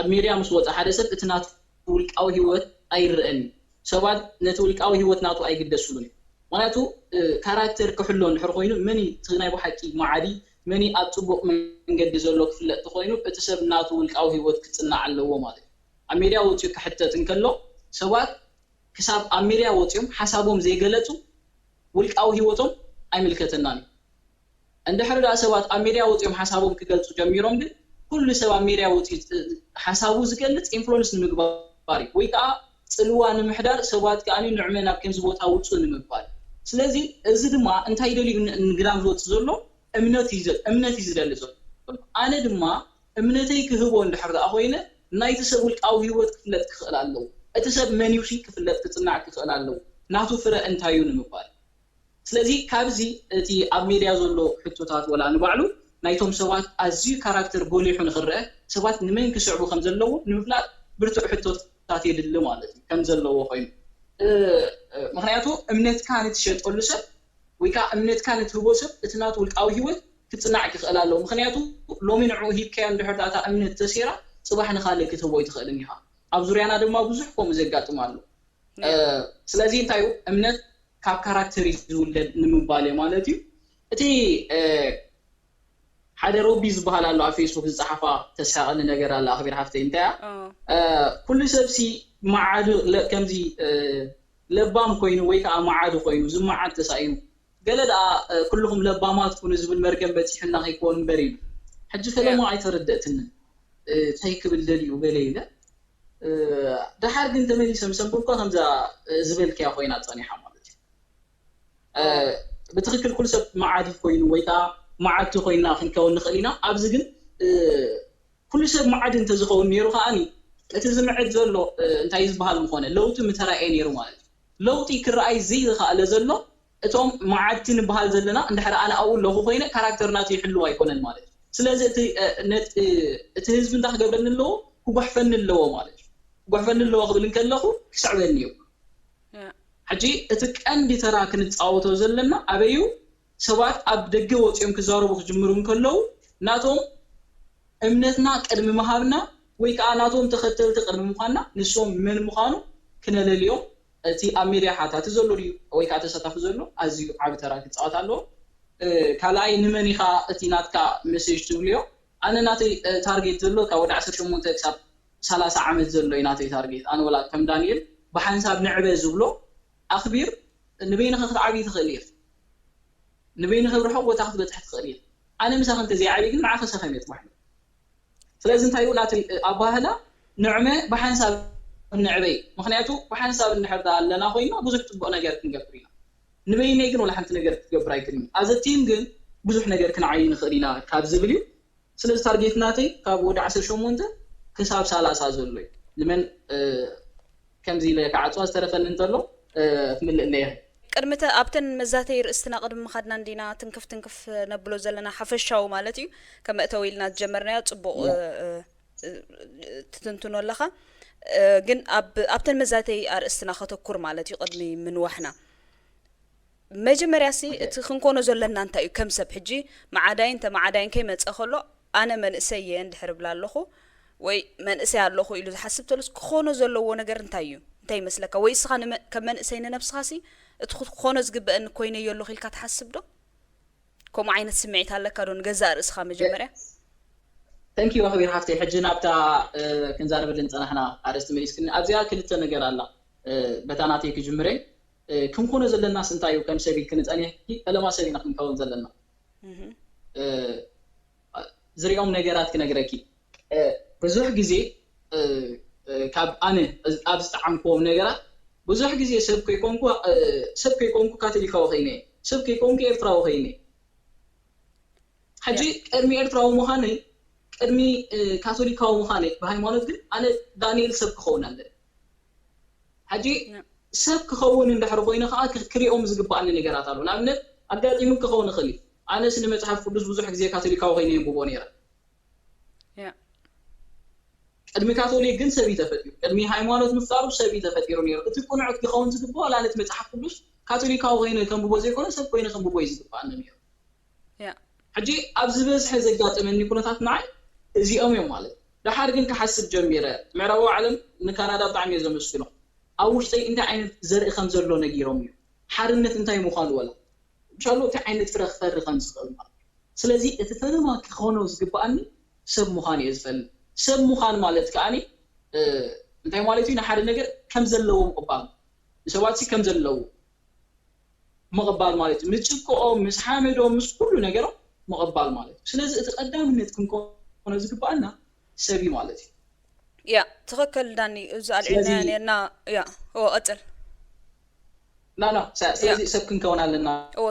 ኣብ ሚድያ ምስ ወፃ ሓደ ሰብ እቲ ናቱ ውልቃዊ ህይወት ኣይርአን ሰባት ነቲ ውልቃዊ ህይወት ናቱ ኣይግደሱሉን ምክንያቱ ካራክተር ክሕሎ እንድሕር ኮይኑ መን እቲ ናይ ብሓቂ ማዓዲ መን ኣብ ጽቡቕ መንገዲ ዘሎ ክፍለጥ ኮይኑ እቲ ሰብ ናቱ ውልቃዊ ህይወት ክጽናዕ ኣለዎ ማለት እዩ ኣብ ሚድያ ወፂኡ ክሕተት እንከሎ ሰባት ክሳብ ኣብ ሚድያ ወፂኦም ሓሳቦም ዘይገለጹ ውልቃዊ ህይወቶም ኣይምልከተናን እንድሕር ዳ ሰባት ኣብ ሚድያ ወፂኦም ሓሳቦም ክገልጹ ጀሚሮም ግን ኩሉ ሰብ ኣብ ሚድያ ወፂኡ ሓሳቡ ዝገልጽ ኢንፍሉዌንስ ንምግባር ወይ ከዓ ጽልዋ ንምሕዳር ሰባት ከኣኒ ንዕመና ከምዚ ቦታ ውፅኡ ንምባል ስለዚ እዚ ድማ እንታይ ደልዩ ንግራም ዝወጽእ ዘሎ እምነት እዩ ዝደሊ ዘሎ ኣነ ድማ እምነተይ ክህቦ እንድሕር ዳ ኮይነ ናይቲ ሰብ ውልቃዊ ህይወት ክፍለጥ ክኽእል ኣለዎ እቲ ሰብ መን እዩ ክፍለጥ ክጽናዕ ክኽእል ኣለዎ ናቱ ፍረ እንታይ እዩ ንምባል ስለዚ ካብዚ እቲ ኣብ ሚድያ ዘሎ ሕቶታት ወላ ንባዕሉ ናይቶም ሰባት ኣዝዩ ካራክተር ጎሊሑ ንኽርአ ሰባት ንመን ክስዕቡ ከም ዘለዎ ንምፍላጥ ብርቱዕ ሕቶታት የድሊ ማለት እዩ ከም ዘለዎ ኮይኑ ምክንያቱ እምነትካ ንትሸጠሉ ሰብ ወይ ከዓ እምነትካ ንትህቦ ሰብ እቲ ናቱ ውልቃዊ ህይወት ክጽናዕ ክኽእል ኣለዎ ምክንያቱ ሎሚ ንዕኡ ሂብካዮ እንድሕር ዳታ እምነት ተሲራ ጽባሕ ንኻልእ ክትህቦ ይትኽእልን ኢኻ ኣብ ዙርያና ድማ ብዙሕ ከምኡ ዘጋጥም ኣሎ ስለዚ እንታይ እዩ እምነት ካብ ካራክተር ዝውለድ ንምባል ማለት እዩ እቲ ሓደ ሮቢ ዝበሃል ኣሎ ኣብ ፌስቡክ ዝፀሓፋ ተሳቀኒ ነገር ኣላ ኣኽቢር ሓፍተይ እንታይ ኩሉ ሰብሲ ማዓድ ከምዚ ለባም ኮይኑ ወይ ከዓ ማዓድ ኮይኑ ዝማዓድ ተሳኢኑ ገለ ደኣ ኩልኩም ለባማት ኩኑ ዝብል መርገም በፂሕና ከይኮን እምበር ኢሉ ሕጂ ፈለማ ኣይተረድእትን እንታይ ክብል ደልዩ ገለ ኢለ ድሓር ግን ተመሊሶም ሰንብልኮ ከምዛ ዝበልክያ ኮይና ፀኒሓ ማለት እዩ ብትክክል ኩሉ ሰብ ማዓድ ኮይኑ ወይ ከዓ ማዓድቲ ኮይና ክንከውን ንኽእል ኢና ኣብዚ ግን ኩሉ ሰብ ማዓድ እንተዝኸውን ነይሩ ከኣኒ እቲ ዝምዕድ ዘሎ እንታይ ዝበሃል ምኾነ ለውጢ ምተራእየ ነይሩ ማለት እዩ ለውጢ ክረኣይ ዘይዝኸኣለ ዘሎ እቶም ማዓድቲ ንበሃል ዘለና እንድሕር ኣነ ኣብኡ ኣለኹ ኮይነ ካራክተርናቱ ይሕልው ኣይኮነን ማለት እዩ ስለዚ እቲ ህዝቢ እንታይ ክገብረኒ ኣለዎ ክጓሕፈኒ ኣለዎ ማለት እዩ ክጓሕፈኒ ኣለዎ ክብል እንከለኹ ክስዕበኒ እዩ ሕጂ እቲ ቀንዲ ተራ ክንፃወቶ ዘለና ኣበዩ سواء أبدأ وتيم كزارو بخجمرون كله ناتهم أمنتنا قدم مهارنا ويكأناتهم تختل تقدم مخانا نسوم من مخانو كنا لليوم تي أميريا حتى تزولوري ويكأتساتف زولو أزيو عبتراك تصاتالو كلاي نمني خا تينات كا مسج توليو أنا ناتي تارجت زولو كود 10 شهور تكسب 30 عام زولو يناتي تارجت أنا ولا كم دانيال بحساب نعبة زولو أخبير نبينا خذ عبي تخلير نبينا خذ روحه وتاخذ تحت خلير أنا مثلا أنت زي عبي كنا عارف سخميت واحد فلازم تايو ناتي أباهلا نعمة بحساب النعبي مخنياتو بحساب النحردا لنا خوينا بزح تبقى نجار كنجبرينا نبين يجن ولا حنت نجار تجبراي كريم as a team جن بزح نجار كنعين خلينا كابزبليو سلز تارجت ناتي كابود 10 شو مونت كساب 30 زولوي لمن كم زي لك عطوا استرفل انتلو من اللي قدمته ابتن مزاتي رأسنا قدم مخدنا ندينا تنكف نبلو زلنا حفشاو مالتي كما اتويلنا تجمرنا صبو تتنتنو لخا جن ابتن مزاتي رأسنا خطكور مالتي قدمي من وحنا مجمرياسي تخنكونو زلنا انت كم سب حجي معداين كيما تصخلو انا من اسيه اندحرب لالخو ወይ መንእሰይ ኣለኹ ኢሉ ዝሓስብተሉስ ክኾኖ ዘለዎ ነገር እንታይ መስለካ ወይ ስኻ ከም መንእሰይ ነፍስኻሲ እቲ ክኾኖ ዝግበአን ኮይነ የለኹ ኢልካ ትሓስብ ዶ ከምኡ ዓይነት ስምዒት ኣለካ ዶ ንገዛእ ርእስኻ መጀመርያ ثانك يو خبير حفتي حجنا بتاع كنزاربلن صنحنا አረስት መሪስክን ኣብዚያ ክልተ ነገር ኣላ በታናቴ ክጅምረኝ ከም ኮነ ዘለና ስንታዩ ከም ሰቢ ክንጸኒ ኣለማ ሰቢና ክንከውን ዘለና ዝሪኦም ነገራት ክነግረኪ ብዙሕ ግዜ ካብ ኣነ ኣብ ዝጣዓምኩም ነገራት ብዙሕ ግዜ ሰብ ከይኮንኩ ካቶሊካዊ ኸይነ ሰብ ከይኮንኩ ኤርትራዊ ኸይነ ሕጂ ቅድሚ ኤርትራዊ ምዃነ ቅድሚ ካቶሊካዊ ምዃነ ብሃይማኖት ግን ኣነ ዳንኤል ሰብ ክኸውን ኣለኒ ሕጂ ሰብ ክኸውን እንድሕር ኮይነ ከዓ ክሪኦም ዝግባአኒ ነገራት ኣለዉ ንኣብነት ኣጋጢሙ ክኸውን ይኽእል ኣነ ስነ መጽሓፍ ቅዱስ ብዙሕ ግዜ ካቶሊካዊ ኸይነ ይንብቦ ነይረ قدمي كاثوليك جن سبي تفتير قدمي هايمانوت مفتارو سبي تفتير نير تكون عد كخون تدبو ولا نت مصحف قدوس كاثوليك او غينا كان بوزي كون سب كوين كان بوزي تبقى نير يا حجي ابز بس حزقاطمني كونታት معي ازيኦም يوم ማለት دحار ግን كحسب جميره معرو عالم نكندا بطعم يزمسكنو او وشتي انت عينت زرق خم زلو نغيروم حارነት እንታይ ምዃኑ ወላ ብቻሎ ታ ዓይነት ፍረኽ ፈርኸን ዝኽእል ስለዚህ እቲ ፈለማ ክኾኖ ዝግባአኒ ሰብ ምዃን ይዝፈል ሰብ ምዃን ማለት ከኣኒ እንታይ ማለት እዩ ንሓደ ነገር ከም ዘለዎ ምቕባል ሰባትሲ ከም ዘለዎ ምቕባል ማለት ምጭቆኦም ምስ ሓመዶም ምስ ኩሉ ነገር ምቕባል ማለት ስለዚህ እቲ ቀዳምነት ክንኮነ ዝግባአና ሰቢ ማለት እዩ ያ ትኽክል ዳኒ እዚ ኣልዒናና ያ ቀጥል لا ስለዚህ ሰብ ክንከውን ኣለና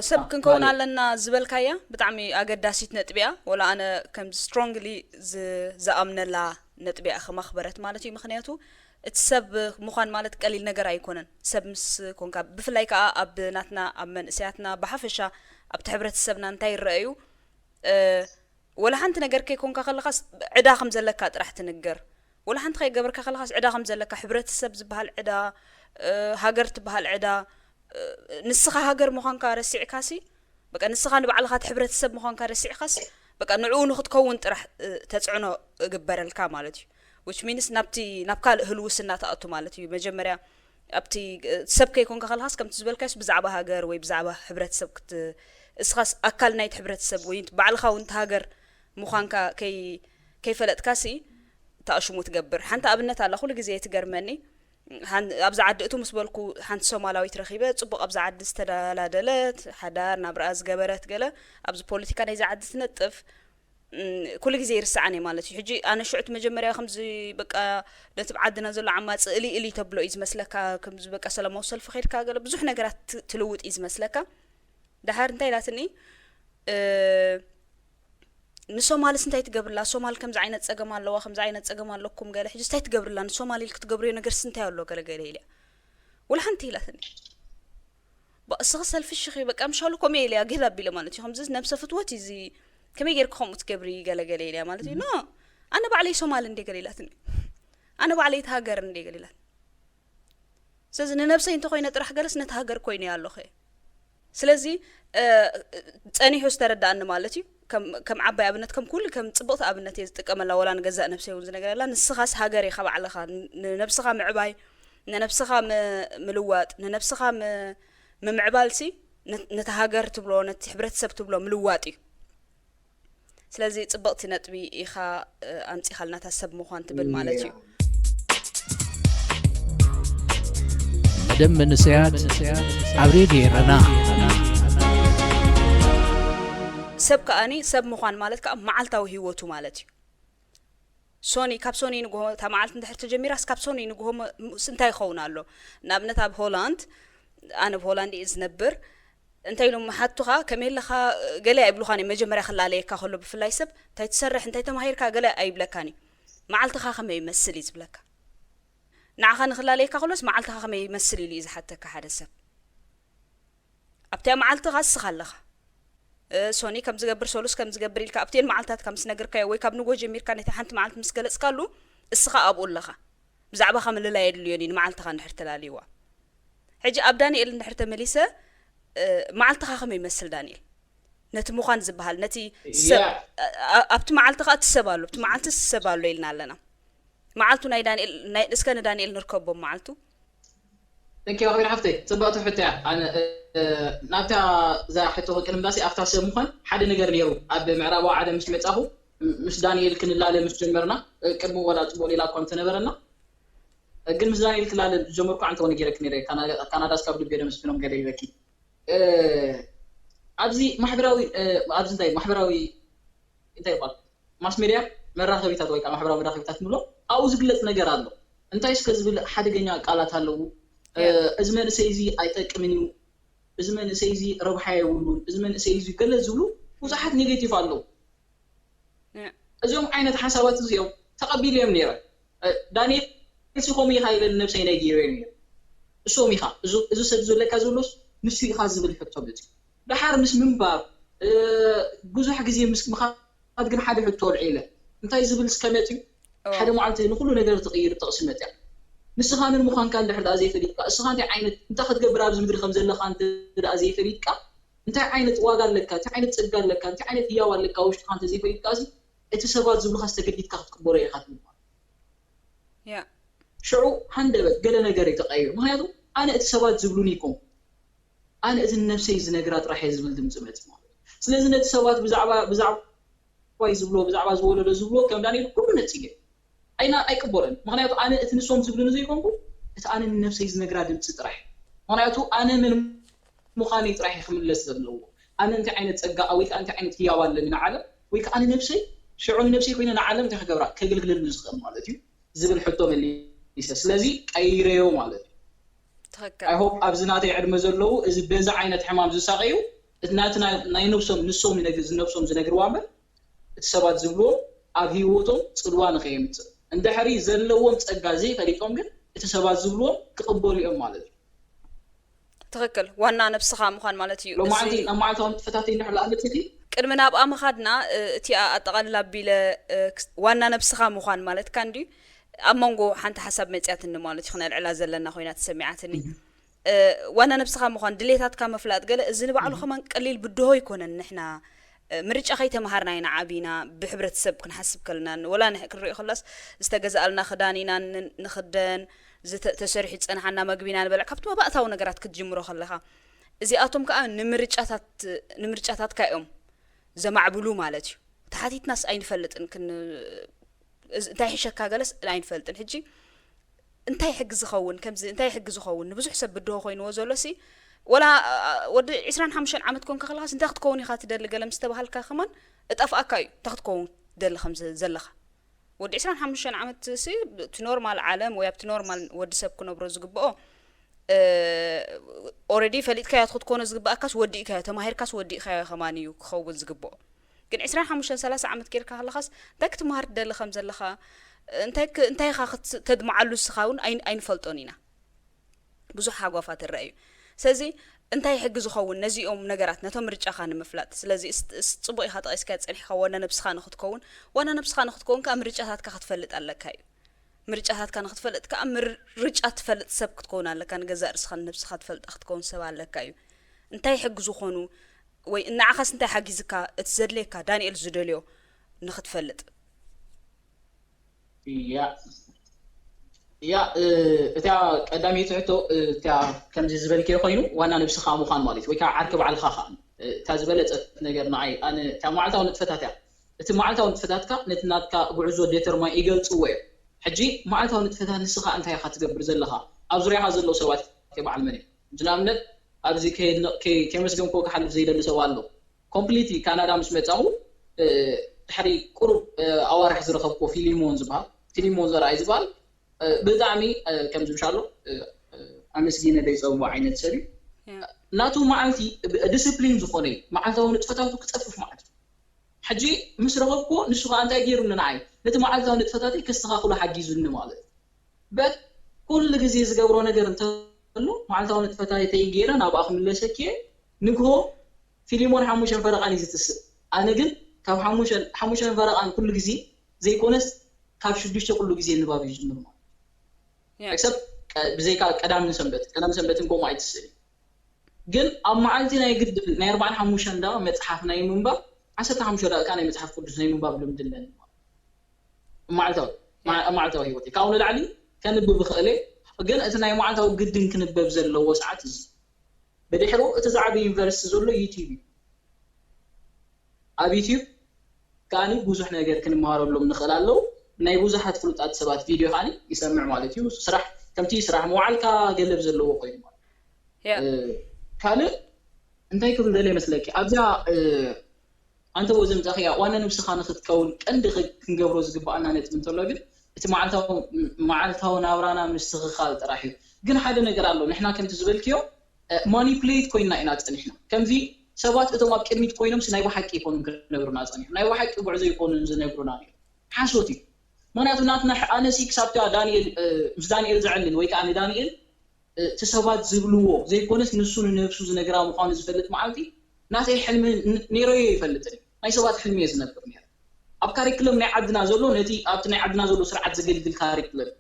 ሰብ ክንከውን ኣለና ዝበልካያ ብጣዕሚ ኣገዳሲት ነጥብያ ወላ ኣነ ከም strongly ዝኣምነላ ነጥብያ ከመኽበረት ማለት እዩ ምኽንያቱ እቲ ሰብ ምዃን ማለት ቀሊል ነገር ኣይኮነን ሰብ ምስ ኮንካ ብፍላይ ከዓ ኣብ ናትና ኣብ መንእሰያትና ብሓፈሻ ኣብቲ ሕብረተሰብና እንታይ ይረአዩ ወላ ሓንቲ ነገር ከይኮንካ ከለኻስ ዕዳ ከም ዘለካ ጥራሕ ትንገር ወላ ሓንቲ ከይገበርካ ከለኻስ ዕዳ ከም ዘለካ ሕብረተሰብ ዝበሃል ዕዳ ሃገር ትበሃል ዕዳ ንስኻ ሃገር ምዃንካ ረሲዕካሲ በቃ ንስኻ ንባዕልኻ ሕብረተሰብ ምዃንካ ረሲዕካስ በቃ ንዑ ንኽትከውን ጥራሕ ተጽዕኖ ግበረልካ ማለት እዩ which means ናብ ካልእ ህልውስና ተኣቱ ማለት እዩ መጀመርያ ኣብቲ ሰብ ከይኮንካ ከለኻስ ከምቲ ዝበልካስ ብዛዕባ ሃገር ወይ ብዛዕባ ሕብረተሰብ እስኻስ ኣካል ናይቲ ሕብረተሰብ ወይ ባዕልኻ እውን ሃገር ምዃንካ ከይፈለጥካሲ ተኣሽሙ ትገብር ሓንቲ ኣብነት ኣላ ኩሉ ግዜ ትገርመኒ ኣብዛ ዓዲ እቱ ምስ በልኩ ሓንቲ ሶማላዊት ረኺበ ጽቡቕ ኣብዛ ዓዲ ዝተዳላደለት ሓዳር ናብራ ዝገበረት ገለ ኣብዚ ፖለቲካ ናይ ዛ ዓዲ ትነጥፍ ኩሉ ግዜ ይርስዓኒ ማለት እዩ ሕጂ ኣነ ሽዑት መጀመርያ ከምዚ በቃ ነቲ ዓድና ዘሎ ዓማፅ እሊ ተብሎ እዩ ዝመስለካ ከምዚ በቃ ሰላማዊ ሰልፊ ኸይድካ ገለ ብዙሕ ነገራት ትልውጥ እዩ ዝመስለካ ድሓር እንታይ ኢላትኒ ንሶማልስ እንታይ ትገብርላ ሶማል ከምዚ ዓይነት ፀገም ኣለዋ ከምዚ ዓይነት ፀገም ኣለኩም ገለ ሕጂ እንታይ ትገብርላ ንሶማሊ ክትገብሪዮ ነገር ስንታይ ኣሎ ገለ ኢልያ ወላ ሓንቲ ኢላትኒ በእስኻ ሰልፊ ሽኺ በቃ ምሻልኩም ኢልያ ገለ ኣቢለ ማለት እዩ ከምዚ ነብሰ ፍትወት እዚ ከመይ ጌርካ ከምኡ ትገብሪ ገለ ኢልያ ማለት እዩ ኖ ኣነ ባዕለይ ሶማል እንደ ገለ ኢላትኒ ኣነ ባዕለይ ሃገር እንደ ገለ ኢላት ስለዚ ንነብሰይ እንተ ኮይነ ጥራሕ ገለስ ነቲ ሃገር ኮይነ ኣለኹ ስለዚህ ጸኒሑ ዝተረዳእኒ ማለት እዩ ከም ዓባይ ኣብነት ከም ኩሉ ከም ጽቡቕቲ ኣብነት እየ ዝጥቀመላ ወላ ንገዛእ ነብሰይ እውን ዝነገረላ ንስኻስ ሃገር ኢኻ ባዕልኻ ንነብስኻ ምዕባይ ንነብስኻ ምልዋጥ ንነብስኻ ምምዕባልሲ ነቲ ሃገር ትብሎ ነቲ ሕብረተሰብ ትብሎ ምልዋጥ እዩ ስለዚ ጽቡቕቲ ነጥቢ ኢኻ ኣምፂኻልና ታሰብ ምዃን ትብል ማለት እዩ መደብ መንስያት ኣብ ሬድዮ ኤረና ሰብ ከኣኒ ሰብ ምዃን ማለት ከዓ መዓልታዊ ህይወቱ ማለት እዩ ሶኒ ካብ ሶኒ ንግሆ ታ መዓልት እንድሕር ተጀሚራስ ካብ ሶኒ ንግሆ እንታይ ይኸውን ኣሎ ንኣብነት ኣብ ሆላንድ ኣነ ብሆላንድ እየ ዝነብር እንታይ ኢሎም ሓቱኻ ከመይ ለኻ ገለ ኣይብሉኻኒ መጀመርያ ክላለየካ ከሎ ብፍላይ ሰብ እንታይ ትሰርሕ እንታይ ተማሂርካ ገለ ኣይብለካኒ መዓልትኻ ከመይ ይመስል እዩ ዝብለካ ንዓኻ ንክላለየካ ከሎስ መዓልትኻ ከመይ ይመስል ኢሉ እዩ ዝሓተካ ሓደ ሰብ ኣብታ መዓልትኻ ንስኻ ኣለኻ ሶኒ ከም ዝገብር ሶሉስ ከም ዝገብር ኢልካ ኣብተን መዓልታት ከም ዝነገርካዮ ወይ ካብ ንጎ ጀሚርካ ነቲ ሓንቲ መዓልት ምስ ገለጽካሉ እስኻ ኣብኡ ኣለኻ ብዛዕባ ከምልላይ የድልዮኒ ንመዓልትኻ እንድሕር ተላልይዋ ሕጂ ኣብ ዳንኤል እንድሕር ተመሊሰ መዓልትኻ ከመይ ይመስል ዳንኤል ነቲ ምዃን ዝበሃል ነቲ ኣብቲ መዓልትኻ ትሰባሉ ኣብቲ መዓልቲ ትሰባሉ ኢልና ኣለና መዓልቱ ናይ ዳንኤል ናይ እስከ ንዳንኤል ንርከቦም መዓልቱ تنكي وخير حفتي صبغت حتى أنا نابتا زا حتى كلام داسي أفتح سب مخن حد نجر نيرو أب معراب وعد مش متأهو مش دانيال كن الله مش جمرنا كم ولا تقولي لا كنت نبرنا قل مش دانيال كلا جمركو عن توني جرك نيري كان داس قبل بيرم سبنهم قري بكي أبزي محبراوي أبزي تاي محبراوي أنت يبغى ماس ميديا مرة خبيث تدوي كان محبراوي مرة خبيث تملو أو زقلت نجر هذا أنت إيش كذب حد جنيا قالت هلو أزمان سيزي أيتك منيو أزمان سيزي ربحي يقولون أزمان سيزي كل زولو وصحت نيجاتيف علو أزوم عينة حسابات زيو تقبل يوم نيرة دانيال سيخومي هاي للنفس يناجيرين سومي خا إذا سبزول لك زولوس نفسي خازن بالحكتوبتي ده حار مش من باب جزء حق زي مسك مخاط قن حدا حطوا العيلة أنت يزبل سكمتي حدا معلتين نقوله نقدر تغير تقسيمتي نسخان المخان كان لحد أزي فريقة السخان تي عينت أنت خد قبل رابز مدري خمسة لخان تد أزي فريقة أنت عينت واقع لك أنت عينت سجل لك أنت عينت ياوال لك أوش خان تزي فريقة أزي أنت سبات زبل خاصة جديد كخت كبوري خاتم يا شعو هندبت قلنا قري تغير ما هذا أنا أتسبات زبلونيكم أنا إذن نفسي زنقرات راح يزبل دم زمت ما سلزنا أتسبات بزعبة ويزبلو بزعبة زبلو كم داني كل نتيجة أنا أكبرن معناته أنا أتنسوم زبلون زيكم أنا نفسي زنقرات دم تطرح معناته أنا من مخاني طرح يخمل لسبلو أنا أنت عينت أجا أويك أنت عينت ياوال لنا عالم ويك أنا نفسي شعور نفسي كوينا نعلم تحقق كجلجل النسخة مالتي زبل حطهم اللي يسلزي أيريو مالتي I hope أبزناتي عرم زلوا إذا بيزع عينة حمام زساقيو إثناتنا نينوسهم نسوم نفسهم زنقر وامر السبات زبلون أبهي وطن صدوان خيمت عند حري زلوا متأجازي فريقهم جن السبات زبلون كقبول يوم مالتي تغكل وانا نفسها مخان مالتي لو ما عندي فتاتين نحن لأنتي ቅድምና ኣብኣ መኻድና እቲ ኣጠቓልላ ኣቢለ ዋና ነብስኻ ምዃን ማለት ካንዲ ኣብ መንጎ ሓንቲ ሓሳብ መፅያትኒ ማለት ይኹን ልዕላ ዘለና ኮይና ተሰሚዓትኒ ዋና ነብስኻ ምዃን ድሌታትካ መፍላጥ ገለ እዚ ንባዕሉ ኸማን ቀሊል ብድሆ ይኮነን ንሕና ምርጫ ከይተምሃርና ኢና ዓቢና ብሕብረተሰብ ክንሓስብ ከለና ወላ ክንሪኦ ከላስ ዝተገዛእልና ክዳን ኢና ንኽደን ተሰሪሑ ፀናሓና መግቢና ንበልዕ ካብቲ መባእታዊ ነገራት ክትጅምሮ ከለኻ እዚኣቶም ከዓ ንምርጫታትካ እዮም ዘማዕብሉ ማለት እዩ ተሓቲትናስ ኣይንፈልጥን እንታይ ሕሸካ ገለስ ኣይንፈልጥን ሕጂ እንታይ ሕጊ ዝኸውን ከምዚ እንታይ ሕጊ ዝኸውን ንብዙሕ ሰብ ብድሆ ኮይንዎ ዘሎሲ ወላ ወዲ 25 ዓመት ኮንካ ከለኻስ እንታይ ክትከውን ኢኻ ትደሊ ገለ ምስ ተባሃልካ ኸማን እጠፍኣካ እዩ እንታይ ክትከውን ትደሊ ከም ዘለኻ ወዲ 25 ዓመት ሲ እቲ ኖርማል ዓለም ወይ ኣብቲ ኖርማል ወዲ ሰብ ክነብሮ ዝግብኦ already ፈሊጥካዮ ክትኮነ ዝግብኣካስ ወዲእካዮ ተማሂርካስ ወዲእካዮ ኸማን እዩ ክኸውን ዝግብኦ ግን 25-30 ዓመት ጌርካ ከለኻስ እንታይ ክትምሃር ትደሊ ከም ዘለኻ እንታይ ኢኻ ተድምዓሉ ስኻውን ኣይንፈልጦን ኢና ብዙሕ ሓጓፋት ይረአዩ ስለዚ እንታይ ሕጊ ዝኸውን ነዚኦም ነገራት ነቶም ምርጫኻ ንምፍላጥ ስለዚ ፅቡቅ ኢኻ ጠቂስካ ፀኒሕካ ዋና ነብስኻ ንኽትከውን ከዓ ምርጫታትካ ክትፈልጥ ኣለካ እዩ ምርጫታትካ ንኽትፈልጥ ከዓ ምርጫ ትፈልጥ ሰብ ክትከውን ኣለካ ንገዛእ ርስኻ ነብስኻ ትፈልጥ ክትከውን ሰብ ኣለካ እዩ እንታይ ሕግዙ ኾኑ ወይ እናዓኸስ እንታይ ሓጊዝካ እትዘድለካ ዳንኤል ዝደልዮ ንኽትፈልጥ ያ እታ ቀዳሚት ሕቶ እታ ከምዚ ዝበልከ ኮይኑ ዋና ነብስኻ ምዃን ማለት ወይ ከዓ ዓርክ በዓልኻ ኸ እታ ዝበለፀት ነገር ንዓይ ኣነ እታ መዓልታዊ ንጥፈታት እያ እቲ መዓልታዊ ንጥፈታትካ ነቲ ናትካ ጉዕዞ ዴተርማይን ይገልፅዎ እዮም ሕጂ መዓልታዊ ንጥፈታት ንስኻ እንታይ ኢኻ ትገብር ዘለኻ ኣብ ዙርያኻ ዘለዉ ሰባት ከበዓል መን እዩ ንኣብነት ኣብዚ ከመስገንኮ ክሓልፍ ዘይደሊ ሰብ ኣሎ ኮምፕሊትሊ ካናዳ ምስ መፃኹ ድሕሪ ቁሩብ ኣዋርሕ ዝረኸብኮ ፊሊሞን ዝበሃል ፊሊሞን ዘርኣይ ዝበሃል ብጣዕሚ ከም ዝምሻሎ ኣመስጊነ ደይፀውዎ ዓይነት ሰብ ናቱ መዓልቲ ዲስፕሊን ዝኾነ መዓልታዊ ንጥፈታቱ ክፀፍፍ ማለት ሕጂ ምስ ረኸብኮ ንሱ ከዓ እንታይ ገይሩ ንዓይ ነቲ መዓልታዊ ንጥፈታተይ ከስተኻኽሎ ሓጊዙኒ ማለት በት ኩሉ ግዜ ዝገብሮ ነገር እንተሎ መዓልታዊ ንጥፈታተይ ገይረ ናብኣ ክምለሰክየ ንግሆ ፊሊሞን 5 ፈረቓን እዩ ዝትስእ ኣነ ግን ካብ 5 ፈረቓን ኩሉ ግዜ ዘይኮነስ ካብ 6 ኩሉ ግዜ ንባብ እዩ ዝጅምር ማለት except ብዘይካ ቀዳም ሰንበትን ኮማ ኣይትስእ ግን ኣብ መዓልቲ ናይ ግድ ናይ 45 ዳ መጽሓፍ ናይ ምንባብ 15 ደቂቃ ናይ መጽሓፍ ቅዱስ ናይ ምንባብ ልምዲ ኣለኒ መዓልታዊ ሂወተይ ካብኡ ንላዕሊ ከንብብ ክእለ ግን እቲ ናይ መዓልታዊ ግድን ክንበብ ዘለዎ ሰዓት እዚ ብድሕሩ እቲ ዛዕባ ዩኒቨርሲቲ ዘሎ ዩቲዩብ ኣብ ዩቲዩብ ካኒ ብዙሕ ነገር ክንመሃረሎም ንኽእል ኣለዉ ናይ ብዙሓት ፍሉጣት ሰባት ቪድዮ ካኒ ይሰምዕ ማለት እዩ ስራሕ ከምቲ ስራሕ መዋዕልካ ገለብ ዘለዎ ኮይኑ ማለት ካልእ እንታይ ክብል ደለ ይመስለኪ ኣብዛ ኣንተ ወዘምፃኺያ ዋና ነብስኻ ንኽትከውን ቀንዲ ክንገብሮ ዝግባአና ነጥብ እንተሎ ግን እቲ መዓልታዊ ናብራና ምስትኽኻል ጥራሕ እዩ ግን ሓደ ነገር ኣሎ ንሕና ከምቲ ዝበልክዮ ማኒፕሌት ኮይንና ኢና ፀኒሕና ከምዚ ሰባት እቶም ኣብ ቅድሚት ኮይኖም ናይ ባሓቂ ይኮኑን ክነብሩና ፀኒሖም ናይ ባሓቂ ጉዕዞ ይኮኑን ዝነብሩና ሓሶት እዩ ምክንያቱ ናትና ኣነሲ ክሳብታ ዳንኤል ምስ ዳንኤል ዝዕልል ወይ ከዓ ንዳንኤል እቲ ሰባት ዝብልዎ ዘይኮነስ ንሱ ንነብሱ ዝነገራ ምዃኑ ዝፈልጥ መዓልቲ ናተይ ሕልሚ ነይረዮ ይፈልጥኒ ናይ ሰባት ሕልሚ እየ ዝነብር ነይረ ኣብ ካሪክለም ናይ ዓድና ዘሎ ነቲ ኣብቲ ናይ ዓድና ዘሎ ስርዓት ዘገልግል ካሪክለም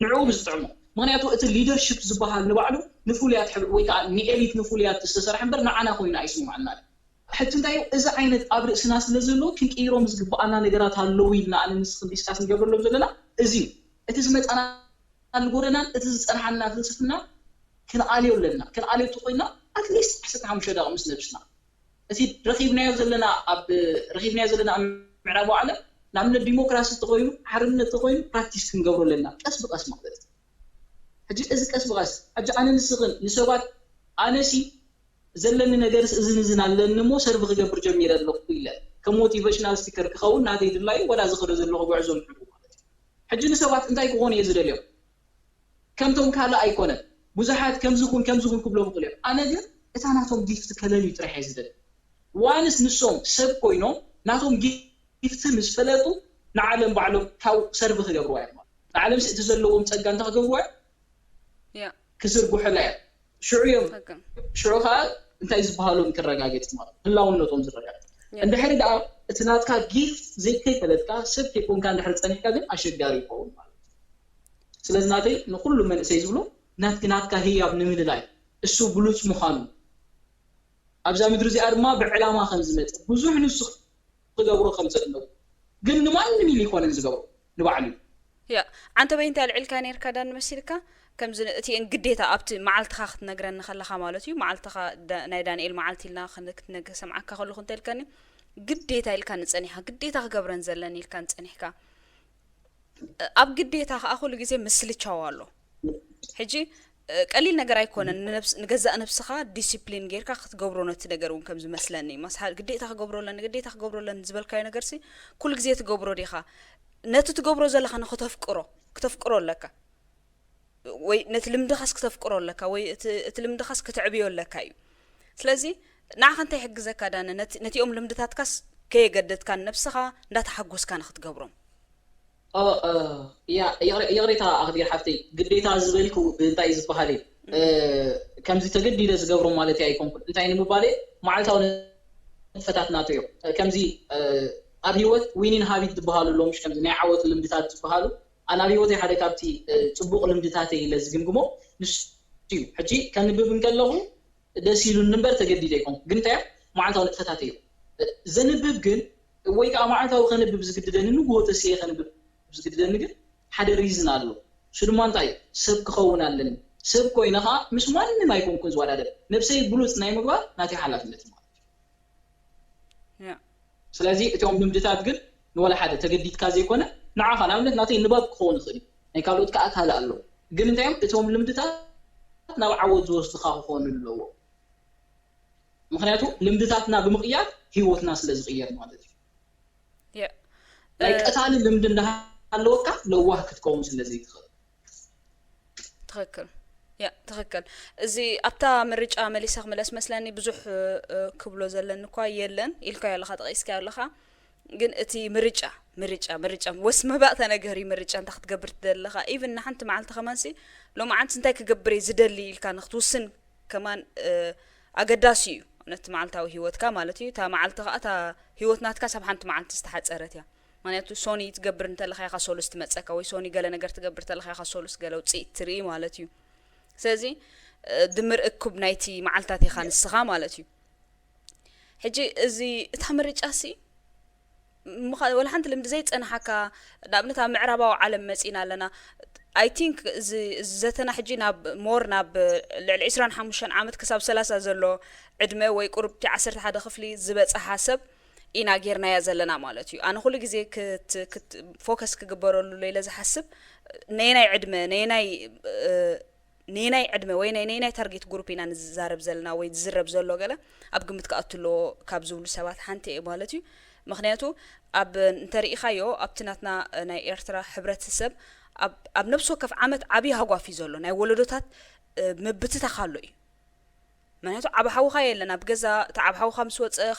ንዕኡ ብዝጥዕሞ ምክንያቱ እቲ ሊደርሽፕ ዝበሃል ንባዕሉ ንፉልያት ወይ ከዓ ንኤሊት ንፉልያት ዝተሰርሐ እምበር ንዓና ኮይኑ ኣይስምዓና ሕጂ እንታይ እዚ ዓይነት ኣብ ርእስና ስለ ዘሎ ክንቀይሮም ዝግባአና ነገራት ኣለዉ ኢልና ኣነ ንስኹም ዲስካስ ንገብረሎም ዘለና እዚ እቲ ዝመፃና ንጎደናን እቲ ዝፀንሓና ፍልስፍና ክንኣልዮ ኣለና ክንኣልዮ ኮይና ኣትሊስት 15 ደቂቃ ምስ ነብስና እቲ ረኺብናዮ ዘለና ኣብ ምዕራብ ዓለም ንኣብነት ዲሞክራሲ ተኮይኑ ሓርነት ተኮይኑ ፕራክቲስ ክንገብሮ ኣለና ቀስ ብቀስ ማለት ሕጂ እዚ ቀስ ብቀስ ሕጂ ኣነ ንስኽን ንሰባት ኣነሲ ዘለኒ ነገርስ እዝን ኣለኒ ሞ ሰርቪ ክገብር ጀሚረ ኣለኹ ኢለ ከም ሞቲቬሽናል ስፒከር ክኸውን ናተይ ድላዩ ወላ ዝኽዶ ዘለኹ ጉዕዞ ንሕሉ ማለት ሕጂ ንሰባት እንታይ ክኾን እየ ዝደልዮም ከምቶም ካልእ ኣይኮነን ብዙሓት ከምዝኹን ክብሎም ክእሉ እዮም ኣነ ግን እታ ናቶም ጊፍቲ ከለልዩ ጥራሕ እየ ዝደሊ ዋንስ ንሶም ሰብ ኮይኖም ናቶም ጊፍቲ ምስ ፈለጡ ንዓለም ባዕሎም ካብ ሰርቪ ክገብርዋ እዮም ንዓለም እቲ ዘለዎም ፀጋ እንታይ ክገብርዋ እዮም ክዝርጉሑላ እዮም ሽዑ ከዓ እንታይ ዝበሃሎም ክረጋገፅ ማለት ህላውነቶም ዝረጋገፅ እንድሕሪ ደኣ እቲ ናትካ ጊፍት ዘይከይፈለጥካ ሰብ ከይኮንካ እንድሕሪ ፀኒሕካ ግን ኣሸጋሪ ይኸውን ማለት ስለዚ ናተይ ንኩሉ መንእሰይ ዝብሎ ናትካ ህያብ ንምልላይ እሱ ብሉፅ ምዃኑ ኣብዛ ምድሪ እዚኣ ድማ ብዕላማ ከም ዝመፅእ ብዙሕ ንሱ ክገብሮ ከም ዘለዎ ግን ንማንም ኢሉ ይኮነን ዝገብሮ ንባዕሉ ያ አንተ በእንተ አልዕልካ ነርካ ዳን መስልካ ከምዚ እቲ እንግዴታ ኣብቲ መዓልትኻ ክትነግረን ከለኻ ማለት እዩ መዓልትኻ ናይ ዳንኤል መዓልቲልና ክንክትነግር ሰምዓካ ከለኹ እንተልከኒ ግዴታ ኢልካ ንፀኒሕካ ግዴታ ክገብረን ዘለኒ ኢልካ ንፀኒሕካ ኣብ ግዴታ ከዓ ኩሉ ግዜ ምስልቻው ኣሎ ሕጂ ቀሊል ነገር ኣይኮነን ንገዛእ ነብስኻ ዲሲፕሊን ጌርካ ክትገብሮ ነቲ ነገር እውን ከም ዝመስለኒ መስሓል ግዴታ ክገብሮለን ዝበልካዮ ነገርሲ ኩሉ ግዜ ትገብሮ ዲኻ ነቲ ትገብሮ ዘለኻ ክትፍቅሮ ኣለካ ወይ ነቲ ልምድኻስ ክትፍቅሮ ኣለካ ወይ እቲ ልምድኻስ ክትዕብዮ ኣለካ እዩ ስለዚ ንዓኻ እንታይ ይሕግዘካ ዳነ ነቲኦም ልምድታትካስ ከየገደድካ ነብስኻ እንዳተሓጎስካ ንክትገብሮም የቕሬታ ኣኽዲር ሓፍተይ ግዴታ ዝበልኩ እንታይ ዝበሃል ከምዚ ተገዲደ ዝገብሮ ማለት ኣይኮንኩን እንታይ ንምባል መዓልታዊ ንጥፈታት ናቶ እዮም ከምዚ ኣብ ሂወት ዊኒን ሃቢት ዝበሃሉ ሎም ከምዚ ናይ ዓወት ልምድታት ዝበሃሉ ኣነ ኣብ ሂወተይ ሓደ ካብቲ ፅቡቕ ልምድታተይ ኢለ ዝግምግሞ ንሱ እዩ ሕጂ ከንብብ ከለኹ دسيلو النمبر تجديد يكون قلت معناته نتفتاتيو زنبب جن ويقع معناته خنبب زقددن نو هو تسي خنبب زقددن جن حدا ريزن አለው ሽልማንታይ ሰብ ክኸውናለን ሰብ ኮይነኻ ምስ ማንንም አይኮንኩን ዝዋዳደ ነብሰይ ብሉጽ ናይ ምግባር ናቲ ሓላፍነት ማለት ያ ስለዚህ እቶም ልምድታት ግን ንወላ ሓደ ተገዲድካ ዘይኮነ ንዓኻ ናብነት ናተይ ንባብ ክኸውን ይኽእል ናይ ካልኦት ከኣካል ኣሎ ግን እንታይ እቶም ልምድታት ናብ ዓወት ዝወስድኻ ክኾኑ ኣለዎ ምክንያቱ ልምድታትና ብምቕያር ህይወትና ስለ ዝቕየር ማለት እዩ ያ ናይ ቀታሊ ልምድ እንዳሃለወካ ለዋህ ክትከውን ስለዚህ ትኽክል ያ ትኽክል እዚ ኣብታ ምርጫ መሊሰኽ መለስ መስለኒ ብዙሕ ክብሎ ዘለን እኳ የለን ኢልካ ያለኻ ጠቂስካ ያለኻ ግን እቲ ምርጫ ወስ መባእታ ነገሪ ምርጫ እንታ ክትገብር ትደለኻ ኢቭን ንሓንቲ መዓልቲ ከማንሲ ሎማዓንት እንታይ ክገብር ዝደሊ ኢልካ ንኽትውስን ከማን ኣገዳሲ እዩ ነቲ መዓልታዊ ህይወትካ ማለት እዩ ታ መዓልቲ ከዓ ታ ህይወትናትካ ሳብ ሓንቲ መዓልቲ ዝተሓፀረት እያ ማንያቱ ሶኒ ትገብር እንተለኻ ኢኻ ሶሉስ ትመፀካ ወይ ሶኒ ገለ ነገር ትገብር እንተለኻ ኢኻ ሶሉስ ገለ ውፅኢት ትርኢ ማለት እዩ ስለዚ ድምር እኩብ ናይቲ መዓልታት ኢኻ ንስኻ ማለት እዩ ሕጂ እዚ እታ ምርጫሲ ወላ ሓንቲ ልምዲ ዘይፀንሓካ ንኣብነት ኣብ ምዕራባዊ ዓለም መፂና ኣለና I think ዘተና ሕጂ ናብ ሞር ናብ ልዕሊ 25 ዓመት ክሳብ 30 ዘሎ ዕድመ ወይ ቁርብቲ 11 ክፍሊ ዝበፅሓ ሰብ ኢና ጌርናያ ዘለና ማለት እዩ ኣነ ኩሉ ግዜ ፎከስ ክግበረሉ ለይለ ዝሓስብ ነይናይ ዕድመ ነይናይ ዕድመ ወይ ነይናይ ታርጌት ግሩፕ ኢና ንዛረብ ዘለና ወይ ዝዝረብ ዘሎ ገለ ኣብ ግምት ከኣትሎ ካብ ዝብሉ ሰባት ሓንቲ እየ ማለት እዩ ምክንያቱ ኣብ እንተሪኢኻዮ ኣብቲ ናትና ናይ ኤርትራ ሕብረተሰብ ኣብ ነብሶ ከፍ ዓመት ዓብይ ሃጓፊ ዘሎ ናይ ወለዶታት ምብትታ ካሎ እዩ ምክንያቱ ዓብ ሓውኻ የለና ብገዛ እቲ ዓብ ሓውኻ ምስ ወፅእ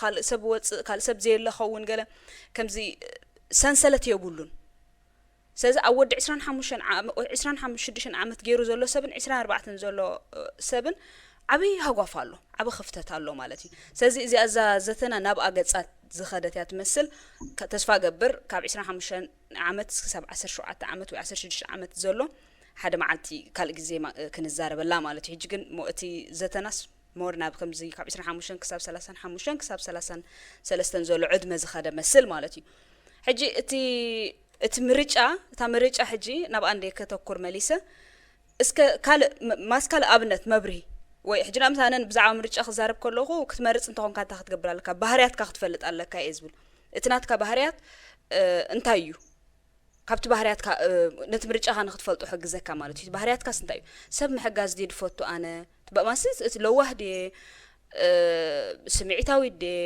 ካልእ ሰብ ዘየለኸውን ገለ ከምዚ ሰንሰለት የብሉን ስለዚ ኣብ ወዲ 25 ዓመት ገይሩ ዘሎ ሰብን 24 ዘሎ ሰብን ዓብይ ሃጓፍ ኣሎ ዓብ ክፍተት ኣሎ ማለት እዩ ስለዚ እዚኣ ዘተና ናብ ኣገጻት ዝኸደት ያ ትመስል ተስፋ ገብር ካብ 25 ዓመት ክሳብ 17 ዓመት ወይ 16 ዓመት ዘሎ ሓደ መዓልቲ ካልእ ግዜ ክንዛረበላ ማለት እዩ ሕጂ ግን እቲ ዘተናስ ሞር ናብ ከምዚ ካብ 25 ክሳብ 35 ክሳብ 33 ዘሎ ዕድመ ዝኸደ መስል ማለት እዩ ሕጂ እቲ እታ ምርጫ ሕጂ ናብ አንዴ ከተኩር መሊሰ እስከ ማስካል ኣብነት መብርሂ ወይ ሕጂ ናብ ምሳነን ብዛዕባ ምርጫ ክዛረብ ከለኹ ክትመርጽ እንተኾንካ እንታይ ክትገብር ኣለካ ባህርያትካ ክትፈልጥ ኣለካ እየ ዝብል እቲ ናትካ ባህርያት እንታይ እዩ ካብቲ ባህርያትካ ነቲ ምርጫኻ ንክትፈልጦ ሕግዘካ ማለት እዩ ባህርያትካስ እንታይ እዩ ሰብ ምሕጋዝ ድየ ድፈቱ ኣነ በማስ እቲ ለዋህ ድየ ስምዒታዊ ድየ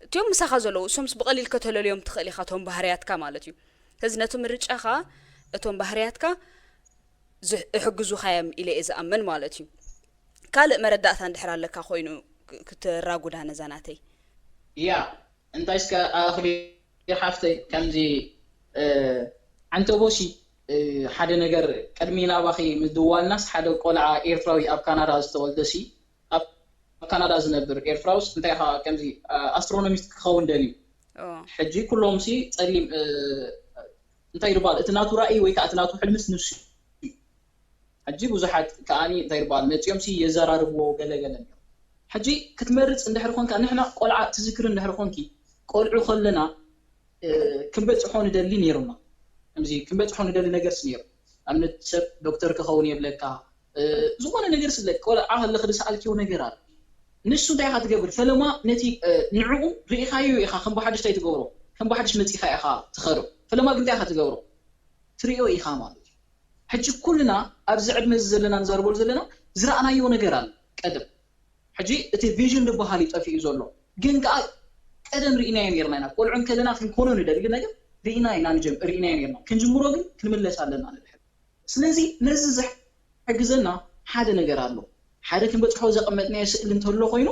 እትዮም ምሳኻ ዘለዉ እሶምስ ብቐሊል ከተለልዮም ትኽእል ኢኻ እቶም ባህርያትካ ማለት እዩ ስለዚ ነቲ ምርጫኻ እቶም ባህርያትካ ዝሕግዙኻ እዮም ኢለ እየ ዝኣምን ማለት እዩ ካልእ መረዳእታ እንድሕር ኣለካ ኮይኑ ክትራጉዳ ነዛናተይ ያ እንታይስከ ኣኽቢር ሓፍተይ ከምዚ አንተቦሲ ሓደ ነገር ቀድሚና ባኺ ምድዋልናስ ሓደ ቆልዓ ኤርትራዊ ኣብ ካናዳ ዝተወልደሲ ኣብ ካናዳ ዝነብር ኤርትራውስ እንታይ ኻ ከምዚ ኣስትሮኖሚስት ክኸውን ደልዩ ሕጂ ኩሎምሲ ጸሊም እንታይ ይባል እቲ ናቱ ራእይ ወይ ከዓ እቲ ናቱ ሕልምስ ንሱ ሕጂ ብዙሓት ከኣኒ እንታይ ይባል መፅዮምሲ የዘራርብዎ ገለገለ ሕጂ ክትመርጽ እንድሕር ኮንካ ንሕና ቆልዓ ትዝክር እንድሕር ኮንኪ ቆልዑ ከለና ክንበጽሖ ንደሊ ነይሩና ከምዚ ክንበጽሖ ንደሊ ነገርስ ነይሩ ኣብነት ሰብ ዶክተር ክኸውን የብለካ ዝኾነ ነገር ስለ ቆልዓ ከለ ክድሰኣልኪው ነገር ኣለ ንሱ እንታይ ኢኻ ትገብር ፈለማ ነቲ ንዕኡ ርኢኻዮ ኢኻ ከም ብሓድሽ እንታይ ትገብሮ ከም ብሓድሽ መፂኻ ኢኻ ትኸዶ ፈለማ ግን እንታይ ኢኻ ትገብሮ ትሪኦ ኢኻ ማለት እዩ ሕጂ ኩልና ኣብዚ ዕድመ ዘለና ንዛረበሉ ዘለና ዝረኣናዮ ነገር ኣለ ቀደም ሕጂ እቲ ቪዥን ዝበሃል ይጠፊኡ ዘሎ ግን ከዓ ቀደም ርኢናዮ ነርና ኢና ቆልዑን ከለና ክንኮኖ ንደሊ ነገር ርኢናዮ ነርና ክንጅምሮ ግን ክንምለስ ኣለና ንድሕር ስለዚ ነዚ ዝሕግዘና ሓደ ነገር ኣሎ ሓደ ክንበጽሖ ዘቐመጥናዮ ስእሊ እንተሎ ኮይኑ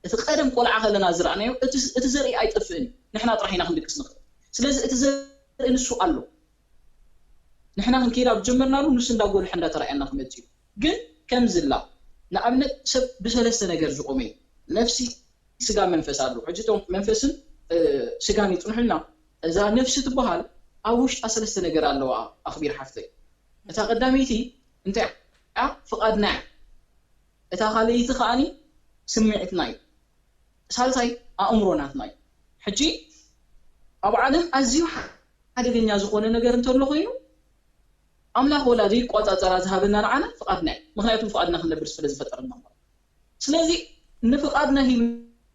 እቲ ቀደም ቆልዓ ከለና ዝረኣናዮ እቲ ዘርኢ ኣይጠፍእን ንሕና ጥራሕ ኢና ክንድቅስ ንኽእል ስለዚ እቲ ዘርኢ ንሱ ኣሎ ንሕና ክንከይዳ ብጀመርናሉ ንሱ እንዳጎልሕ እንዳተራእየና ክመጽ እዩ ግን ከምዝላ ንኣብነት ሰብ ብሰለስተ ነገር ዝቆመ እዩ ነፍሲ ስጋ መንፈስ ኣሎ ሕጂ እቶም መንፈስን ስጋን ይጽንሑልና እዛ ነፍሲ ትበሃል ኣብ ውሽጣ ሰለስተ ነገር ኣለዋ ኣኽቢር ሓፍተይ እታ ቀዳመይቲ እንታይ ፍቓድና እታ ካልአይቲ ከኣኒ سمعتنا سالساي أمروناتنا حجي أبو عالم أزيو حاجة جنيا زخونة نجار نتولو خينو أملاك ولا ذي قوات أتراز هذا عنا فقدنا مخنياتهم فقدنا خلنا برس فلز فترة النهار سلازي نفقدنا هي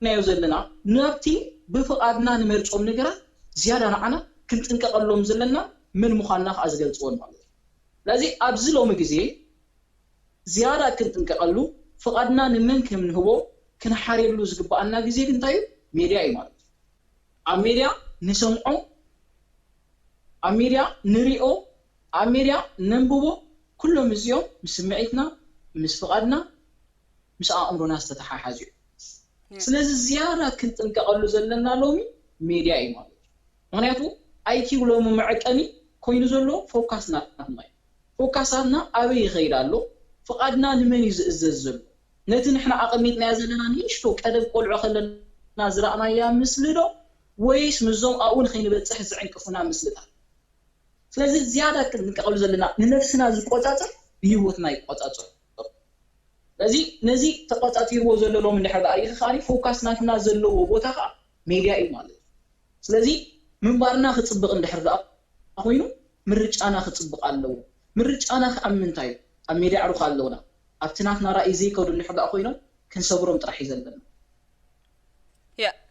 نيوزلنا نبتي بفقدنا نمرج أم نجرا زيادة عنا كنت إنك قلهم زلنا من مخناخ أزجل صون مالك لازم أبزلهم جزء زيادة كنت إنك قلوا فقدنا نمنك من هو كنا حارب لوز قبأنا جزء كنتايو ميديا إيمان أميريا نسمعه أميريا نريئه أميريا ننبوه كلهم مزيوم مسمعتنا مسفقدنا مش أمرنا استتحى حاجة سلازي زيادة كنت انك قلو زلنا لومي ميديا إيمان معناته أي كيو لوم معك أني كوينو زلو فوكاسنا نحن فوكاسنا أبي غير له فقدنا لمن يززل نتن إحنا عقميتنا زلنا نيشتو كذب قول عقلنا زرعنا يا مسلدو ويش مزوم أقول خيني بتسحز عين كفنا مسلدها سلازي زيادة كنت قلو زلنا لنفسنا زقوتاتر بيوتنا يقوتاتر نزي تقاطعتي هو زللو من حدا أي خاري فوكاسنا كنا زللو وبوتها ميديا إيمان سلازي من بارنا ختصبق عند حدا أخوينو مرج أنا ختصبق على مرج أنا خأمن تايب أميري عروخ علونا أبتناكنا رأي زي كود اللي حدا أخوينو كن صبرهم ترح يزلنا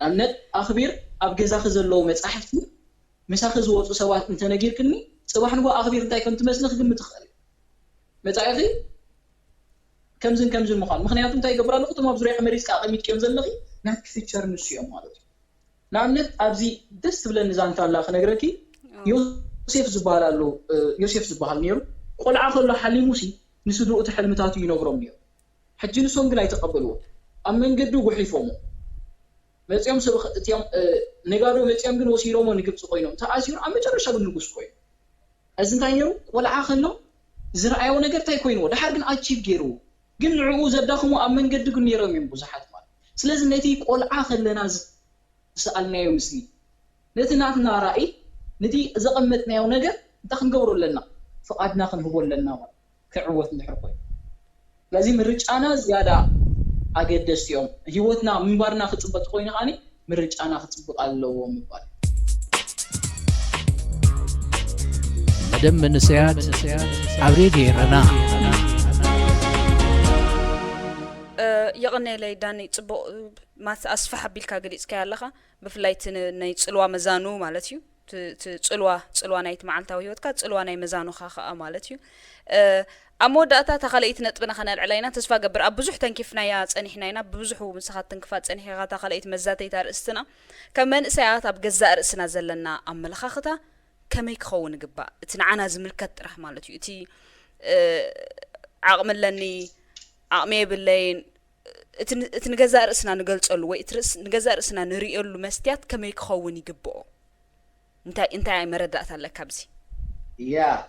أمنت أخبير أبجز أخذ اللوم أحفتي مش أخذ وقت سوات أنت نجير كني سواء هو أخبير أنت كنت مسلخ قم تخلي متعرفي كم زين مخال مخنياتهم تاي قبرا نقطة ما بزريح أمريكا أقميت كم زلقي نحكي في تشار نسيهم مالتي نعمل أبزي دست بلا نزان تالا خنقركي يوسف زبالة له يوسف زبالة نيرو قل عاقل له حلي موسي نسدو أتحلمتاتي ينقرم نيرو حجي نسوم قلا يتقبلوه أمن قدو وحيفومو متيام سبخ تيام نقارو متيام قن وسيرومو نقب سقوينو تأسير أمي جرشا بنقص قوين أزن تانيرو ولا عاقل له زرعي ونقر تاي كوينو ده حرقن أتشيف جيرو قن عوز داخمو أمن قد قن يرو من بوزحات مال سلازم نتي قول عاقل لنا سألنا يوم مسلي نتي نعطنا رأي نتي زقمتنا يو نقر داخن قورو لنا فقادنا خن هو لنا كعوة نحرقوين لازم الرج أنا زيادة أقدس يوم هيوتنا من بارنا خطبت خوين غاني من رج أنا خطبت الله من بار مدام من سياد عبريدي رنا يغني لي داني صبو ما أسفح بيلكا قليس كيالخا بفلايت ناي صلوا مزانو مالتيو صلوا نايت معلتا وهيوتكا صلوا ناي مزانو خاخا مالتيو أمود أتا تخليت نتبنا خنا علينا تسفى قبر أبزح تنكفنا يا تنحناينا ببزحو من سخات تنكفات تنحي غاتا خليت مزاتي تارستنا كمان ساعات أبجزاء رأسنا زلنا أم الخاختا كم يخون قبا تنعنا زملكت رح مالتيو تي عقم لني عقمي باللين تنجزاء رأسنا نقلت ألوي ترس نجزاء رأسنا نري ألو مستيات كم يخون يقبو انت مردات على كبسي يا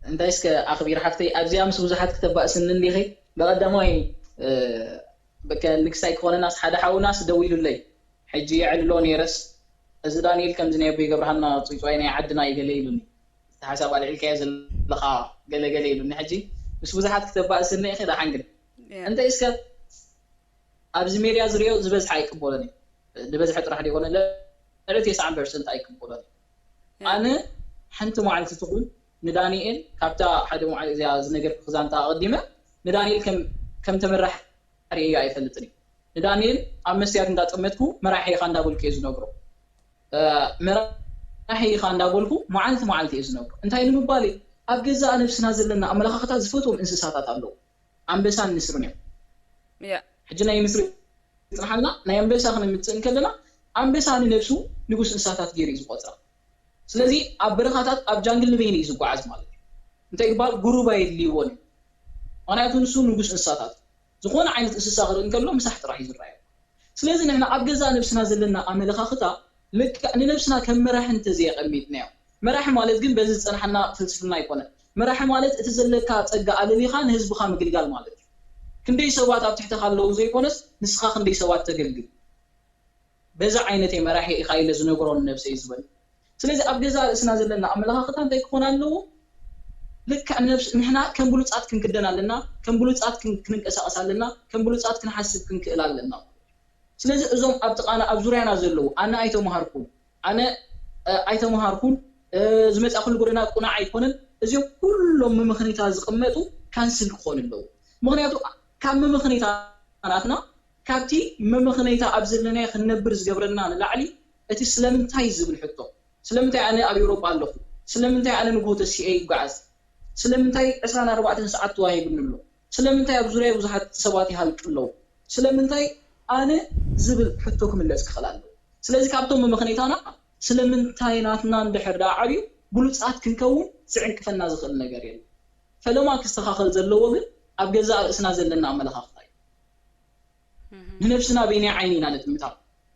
انت اسك اخبير حفتي ابزي امس وزحت كتب سنن لي بقدموي بك لك سايكون الناس حدا حاو ناس دويلو لي حجي يعلون يرس از دانيال كم زني ابي قبرحنا طيطويني عدنا يقليلوني حساب على الكاز لخا قليلوني حجي بس وزحت كتب سنن اخي دا حنقل انت اسك ابزي ميريا زريو زبز حيك بولني دبز حط راح يقول لا 99% ايكبولني أنا حنت معلت تقول ندانيل كابتا حد معلت زي نجر خزانتا قديمة ندانيل كم تمرح ريا يفلتني ندانيل أمسيات ندات أمتكو مراحي خاندا بقول كيز نقرو مراحي خاندا بقولكو معلت إز نقرو أنت هاي المبالي أبجزء نفسنا زلنا أملا خطأ زفتهم إنساسات الله عم بسان نسرني حجنا يمسر صراحنا نيم بس أخنا متسن كلنا عم بسان نفسه نقص إنساسات جيريز قطرة سلازي أبرخاتات أبجانجل نبيني إذا قاعد مالك أنت إقبال جروبا اللي وني أنا أتونسون نقص إنساتات زخون عينة إنساسات إن كلهم مسحت راح يزرع سلازي نحن أبجزء نفسنا زلنا أملا خطأ لك أن نفسنا كم مراح نتزيق أميتنا مراح مالت جن بزز أنا حنا فلسفنا يكونه مراح مالت تزلكات أجا على اللي خان هز بخام قلقال مالت كندي سوات أب تحت خلوا زي كونس نسخة كندي سوات تقلقل بزع عينتي مراح يخيل زنقرون نفسي يزبل سلازي أبجزاء سنازل لنا أملاها خطان تيكون عنه ልክ ንሕና ከም ብሉጻት ክንክደና ኣለና ከም ብሉጻት ክንንቀሳቀስ ኣለና ከም ብሉጻት ክንሓስብ ክንክእል ኣለና ስለዚ እዞም ኣብ ጥቃና ኣብ ዙርያና ዘለዉ ኣነ ኣይተመሃርኩን ዝመጻ ኩሉ ጎደና ቁናዕ ኣይኮነን እዚኦም ኩሎም ምምኽኒታት ዝቕመጡ ካንስል ክኾኑ ኣለዉ ምኽንያቱ ካብ ምምኽኒታትና ካብቲ ምምኽኒታ ኣብ ዘለና ክንነብር ዝገብረና ንላዕሊ እቲ ስለምንታይ ዝብል ሕቶ ስለምንታይ ኣነ ኣብ ኤውሮጳ ኣለኹ ስለምንታይ ኣነ ንጉሆ ተሲኤ ይጓዓዝ ስለምንታይ 24 ሰዓት ተዋሂብኒ ኣሎ ስለምንታይ ኣብ ዙርያ ብዙሓት ሰባት ይሃልጡ ኣለዉ ስለምንታይ ኣነ ዝብል ሕቶ ክምለስ ክኽእል ኣለዎ ስለዚ ካብቶም ምምኽኒታና ስለምንታይ ናትና እንድሕር ዓብዩ ብሉጻት ክንከውን ዝዕንቅፈና ዝኽእል ነገር የለን ፈለማ ክስተኻኸል ዘለዎ ግን ኣብ ገዛእ ርእስና ዘለና ኣመለኻኽታ እዩ ንነፍስና በይናይ ዓይኒና ነጥምታ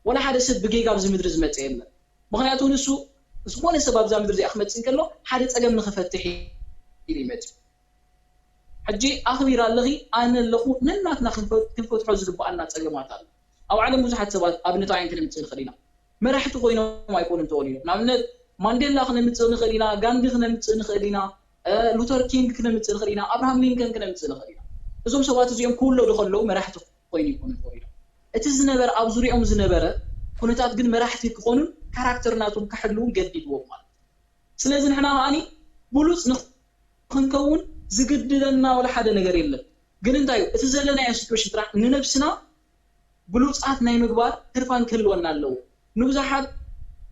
ወላ ሓደ ሰብ ብጌጋ ኣብዚ ምድሪ ዝመጽእ የለን ምኽንያቱ ንሱ ዝኾነ ሰብ ኣብዛ ምድሪ እዚኣ ክመጽእ ከሎ ሓደ ፀገም ንኽፈትሕ ኢሉ ይመጽእ ሕጂ ኣኽቢር ኣለኺ ኣነ ኣለኹ ነናትና ክንፈትሖ ዝግባኣና ፀገማት ኣሎ ኣብ ዓለም ብዙሓት ሰባት ኣብነት ዓይን ክንምጽእ ንኽእል ኢና መራሕቲ ኮይኖም ኣይኮኑን ተወሊዶም ንኣብነት ማንዴላ ክነምጽእ ንኽእል ኢና ጋንዲ ክነምጽእ ንኽእል ኢና ሉተር ኪንግ ክነምጽእ ንኽእል ኢና ኣብርሃም ሊንከን ክነምጽእ ንኽእል ኢና እዞም ሰባት እዚኦም ክውለዱ ከለዉ መራሕቲ ኮይኑ ይኮኑ ተወሊዶም እቲ ዝነበረ ኣብ ዙርያኦም ዝነበረ ኩነታት ግን መራሕቲ ክኾኑን ካራክተር ናቶም ክሕልውን ገዲድዎም ማለት ስለዚ ንሕና ከዓኒ ብሉጽ ንክንከውን ዝግድደና ወላ ሓደ ነገር የለን ግን እንታይ እቲ ዘለናዮ ሲትዌሽን ጥራሕ ንነብስና ብሉጻት ናይ ምግባር ትርፋን ክህልወና ኣለዎ ንብዙሓት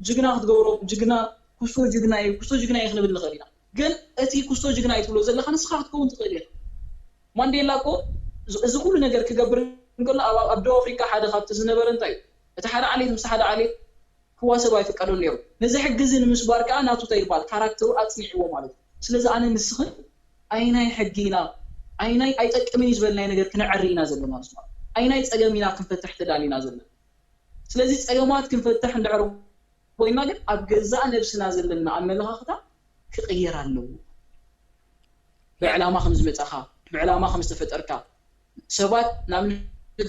ጅግና ክትገብሮ ጅግና ኩስቶ ጅግና እዩ ክንብል ንኽእል ኢና ግን እቲ ኩስቶ ጅግና እዩ ትብሎ ዘለካ ንስኻ ክትከውን ትኽእል ኢኻ ማንዴላ እኮ እዚ ኩሉ ነገር ክገብር እንከሎ ኣብ ደቡብ ኣፍሪካ ሓደ ካብቲ ዝነበረ እንታይ እዩ እቲ ሓደ ዓሌት ምስ ሓደ ዓሌት ክዋሰብ ኣይፍቀዶን ነይሩ ነዚ ሕግዚ ንምስባር ከዓ ናቱ እንታይ ይበሃል ካራክተሩ ኣፅኒዕዎ ማለት እዩ ስለዚ ኣነ ንስኽን ኣይናይ ሕጊና ኣይናይ ኣይጠቅምን ዝበልናይ ነገር ክንዕሪ ኢና ዘለና ማለት ኣይናይ ፀገም ኢና ክንፈትሕ ተዳሊና ዘለና ስለዚ ፀገማት ክንፈትሕ እንድዕር ኮይና ግን ኣብ ገዛእ ነብስና ዘለና ኣመለኻኽታ ክቕየር ኣለዎ ብዕላማ ከም ዝመፀኻ ብዕላማ ከም ዝተፈጠርካ ሰባት ናብ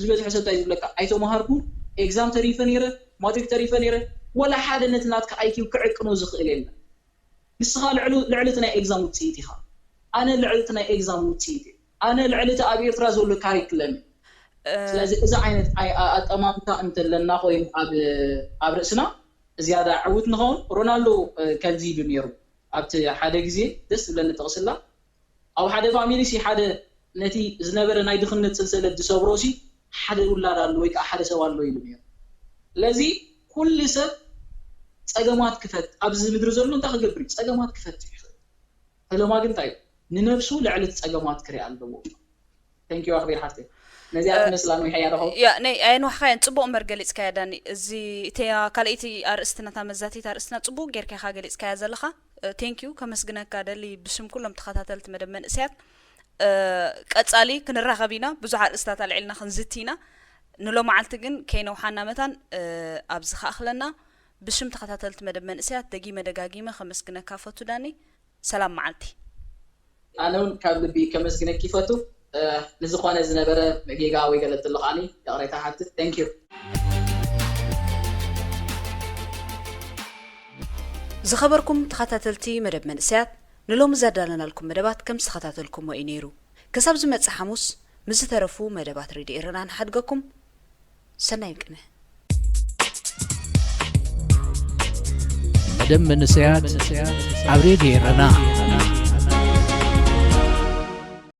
ዝበዝሐ ሰብ እንታይ ዝብለካ ኣይተመሃርኩን ኤግዛም ተሪፈ ነይረ ማትሪክ ተሪፈ ነይረ ወላ ሓደ ነቲ ናትካ ኣይኪው ክዕቅኖ ዝኽእል የለን ንስኻ ልዕሊ ናይ ኤግዛም ውፅኢት ኢኻ ኣነ ልዕሊ ናይ ኤግዛም ውፅኢት ኣነ ልዕሊ ኣብ ኤርትራ ዘሎ ካሪክለም ስለዚ እዚ ዓይነት ኣጠማምታ እንተለና ኮይኑ ኣብ ርእስና ዝያዳ ዕውት ንኸውን ሮናልዶ ከምዚ ኢሉ ነይሩ ኣብቲ ሓደ ግዜ ደስ ዝብለኒ ጥቕስላ ኣብ ሓደ ፋሚሊ ሲ ሓደ ነቲ ዝነበረ ናይ ድኽነት ሰንሰለት ዝሰብሮ ሲ ሓደ ውላድ ኣሎ ወይ ከዓ ሓደ ሰብ ኣሎ ኢሉ ነይሩ ስለዚ ኩሉ ሰብ ፀገማት ክፈት ኣብዚ ምድሪ ዘሎ እንታይ ክገብር ፀገማት ክፈት ፈለማ ግን እንታይ ንነብሱ ልዕሊ ፀገማት ክሪኢ ኣለዎ ቴንክ ዩ ኣኽቢር ሓፍቴ ነዚያት መስላን ወይ ሓያደኹ ናይ ኣይንዋሕካየን ፅቡቕ መርገሊፅካያ ዳኒ እዚ እተያ ካልእቲ ኣርእስትናታ መዛቲት ኣርእስትና ፅቡቕ ጌርካ ኢኻ ገሊፅካያ ዘለኻ ቴንክ ዩ ከመስግነካ ደሊ ብስም ኩሎም ተኸታተልቲ መደብ መንእስያት ቀጻሊ ክንራኸብ ኢና ብዙሕ ኣርእስታት ኣልዒልና ክንዝቲ ኢና ንሎመዓልቲ ግን ከይነውሓና መታን ኣብዚ ከኣኽለና ብስም ተኸታተልቲ መደብ መንእስያት ደጋጊመ ከመስግነካ ፈቱ ዳኒ ሰላም መዓልቲ ኣነ እውን ካብ ልቢ ከመስግነክ ይፈቱ ንዝኾነ ዝነበረ ጌጋ ወይ ገለጥ ኣለኻኒ የቕረይታ ሓትት ቴንክ ዩ ዝኸበርኩም ተኸታተልቲ መደብ መንእስያት ንሎሚ ዘዳለናልኩም መደባት ከም ዝተኸታተልኩምዎ እዩ ነይሩ ክሳብ ዝመፅእ ሓሙስ ምስ ዝተረፉ መደባት ሬድዮ ኤረና ንሓድገኩም ሰናይ ቅነ መደብ መንእስያት ኣብ ሬድዮ ኤረና